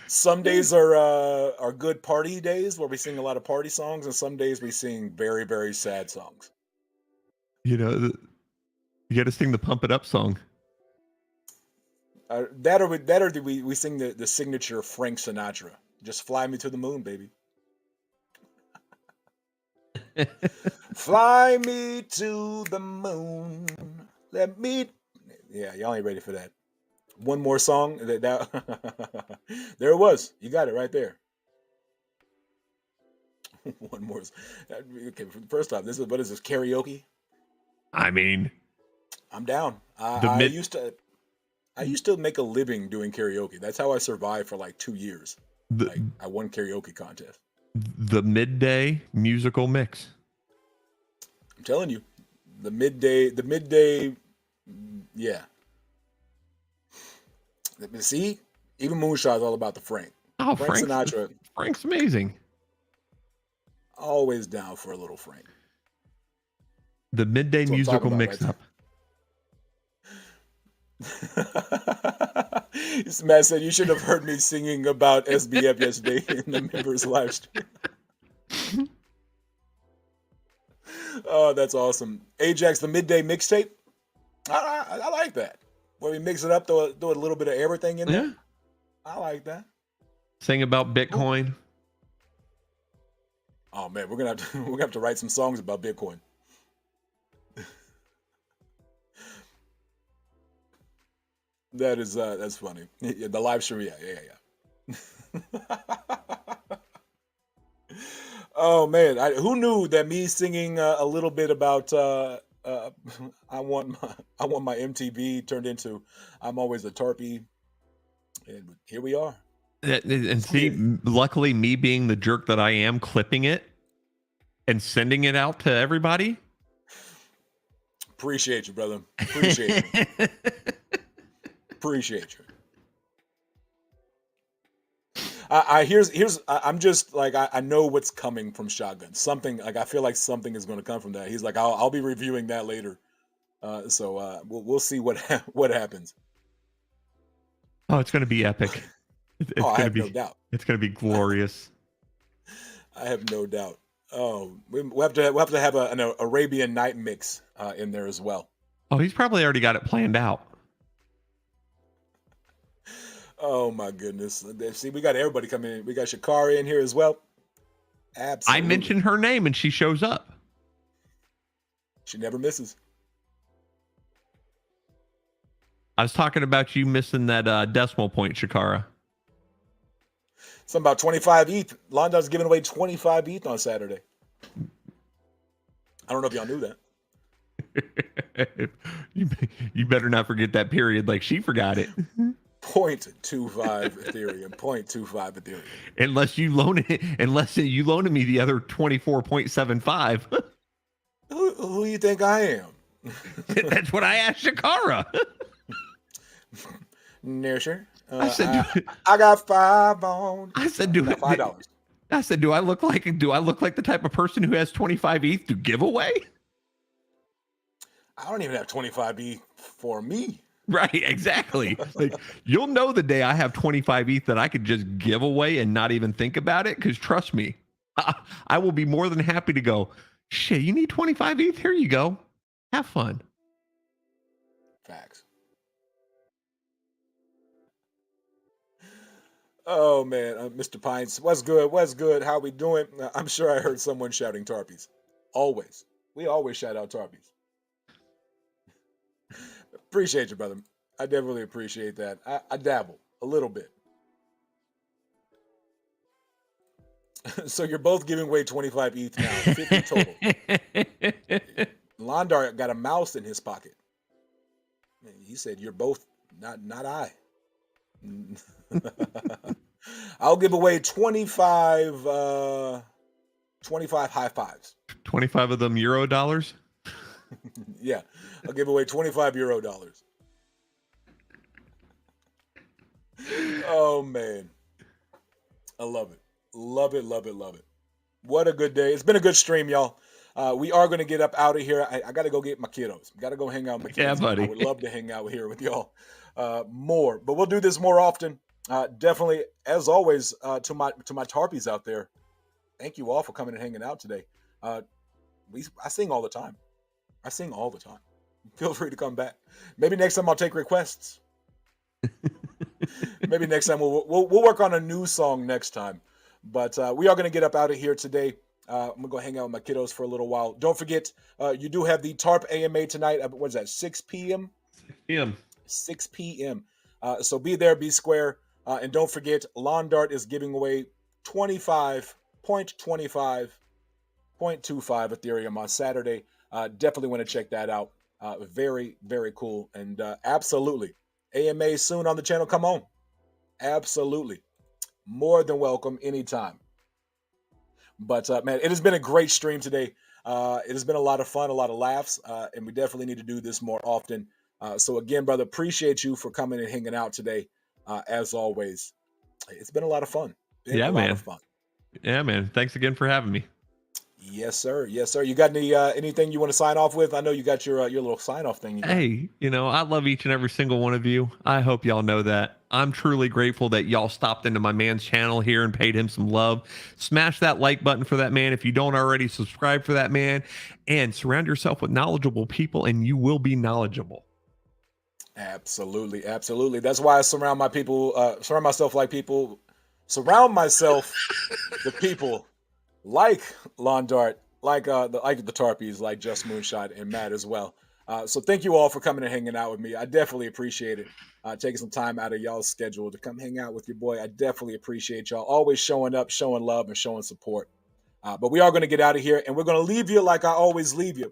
Some days are good party days where we sing a lot of party songs, and some days we sing very, very sad songs. You know, you got to sing the Pump It Up song. We sing the signature Frank Sinatra. Just fly me to the moon, baby. Fly me to the moon. Let me. Yeah, y'all ain't ready for that. One more song. There it was. You got it right there. One more. Okay, first off, what is this, karaoke? I mean, I'm down. I used to make a living doing karaoke. That's how I survived for like 2 years. I won karaoke contest. The midday musical mix. I'm telling you, the midday, yeah. See, even Moonshot's all about the Frank. Oh, Frank Sinatra. Frank's amazing. Always down for a little Frank. The midday musical mix-up. Matt said you should have heard me singing about SBF yesterday in the members live stream. Oh, that's awesome. Ajax, the midday mixtape. I like that. Where we mix it up, throw a little bit of everything in there. Yeah. I like that. Sing about Bitcoin. Oh man, we're gonna have to write some songs about Bitcoin. That's funny. Yeah, the live stream, yeah. Oh man, who knew that me singing a little bit about I want my MTV turned into I'm always a Tarpie. And here we are. And see, luckily, me being the jerk that I am, clipping it and sending it out to everybody. Appreciate you, brother. Appreciate you. Appreciate you. I'm just like, I know what's coming from Shotgun. Something like, I feel like something is going to come from that. He's like, I'll be reviewing that later. So we'll see what happens. Oh, it's going to be epic. It's I going to have be no doubt. It's going to be glorious. I have no doubt. Oh, we'll have to have an Arabian Night mix in there as well. Oh, he's probably already got it planned out. Oh my goodness! See, we got everybody coming in. We got Shakari in here as well. Absolutely. I mentioned her name and she shows up. She never misses. I was talking about you missing that decimal point, Shakara. Something about 25 ETH. London's giving away 25 ETH on Saturday. I don't know if y'all knew that. You better not forget that period like she forgot it. 0.25 Ethereum. 0.25 Ethereum. Unless you loaned me the other 24.75. Who you think I am? That's what I asked Shakara. No, sure. I said, I got 5 on. I said, $5. I said, do I look like the type of person who has 25 ETH to give away? I don't even have 25 ETH for me. Right, exactly. Like, you'll know the day I have 25 ETH that I could just give away and not even think about it. Because trust me, I will be more than happy to go, shit, you need 25 ETH? Here you go. Have fun. Facts. Oh man, Mr. Pines, what's good? What's good? How we doing? I'm sure I heard someone shouting Tarpies. Always, we always shout out Tarpies. Appreciate you, brother. I definitely appreciate that. I dabble a little bit. So you're both giving away 25 ETH now, 50 total. Londar got a mouse in his pocket. He said, "You're both not I." I'll give away 25 high fives. 25 of them Euro dollars? Yeah, I'll give away 25 Euro dollars. Oh man, I love it. Love it, love it, love it. What a good day. It's been a good stream, y'all. We are going to get up out of here. I got to go get my kiddos. Got to go hang out with my kids. Yeah, buddy. I would love to hang out here with y'all more, but we'll do this more often. Definitely, as always, to my Tarpies out there, thank you all for coming and hanging out today. I sing all the time. I sing all the time. Feel free to come back. Maybe next time I'll take requests. Maybe next time we'll work on a new song next time. But we are going to get up out of here today. I'm going to go hang out with my kiddos for a little while. Don't forget, you do have the TARP AMA tonight. What is that, 6 p.m.? 6 p.m. So be there, be square. And don't forget, Londart is giving away 25.25, 0.25 Ethereum on Saturday. Definitely want to check that out. Very, very cool. And absolutely, AMA soon on the channel. Come on. Absolutely. More than welcome anytime. But man, it has been a great stream today. It has been a lot of fun, a lot of laughs, and we definitely need to do this more often. So again, brother, appreciate you for coming and hanging out today. As always, it's been a lot of fun. Yeah, man. Yeah, man. Thanks again for having me. Yes, sir. Yes, sir. You got anything you want to sign off with? I know you got your little sign off thing. Hey, I love each and every single one of you. I hope y'all know that. I'm truly grateful that y'all stopped into my man's channel here and paid him some love. Smash that like button for that man. If you don't already, subscribe for that man, and surround yourself with knowledgeable people, and you will be knowledgeable. Absolutely, absolutely. That's why I surround myself with people like Londart, like the Tarpies, like Just Moonshot and Matt as well. So thank you all for coming and hanging out with me. I definitely appreciate it. Taking some time out of y'all's schedule to come hang out with your boy. I definitely appreciate y'all always showing up, showing love, and showing support. But we are going to get out of here, and we're going to leave you like I always leave you.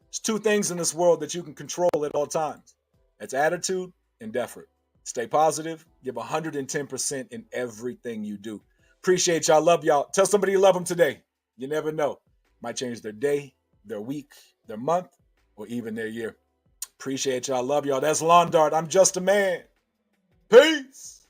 There's 2 things in this world that you can control at all times. That's attitude and effort. Stay positive. Give 110% in everything you do. Appreciate y'all. Love y'all. Tell somebody you love them today. You never know. Might change their day, their week, their month, or even their year. Appreciate y'all. Love y'all. That's Lawn Dart. I'm just a man. Peace.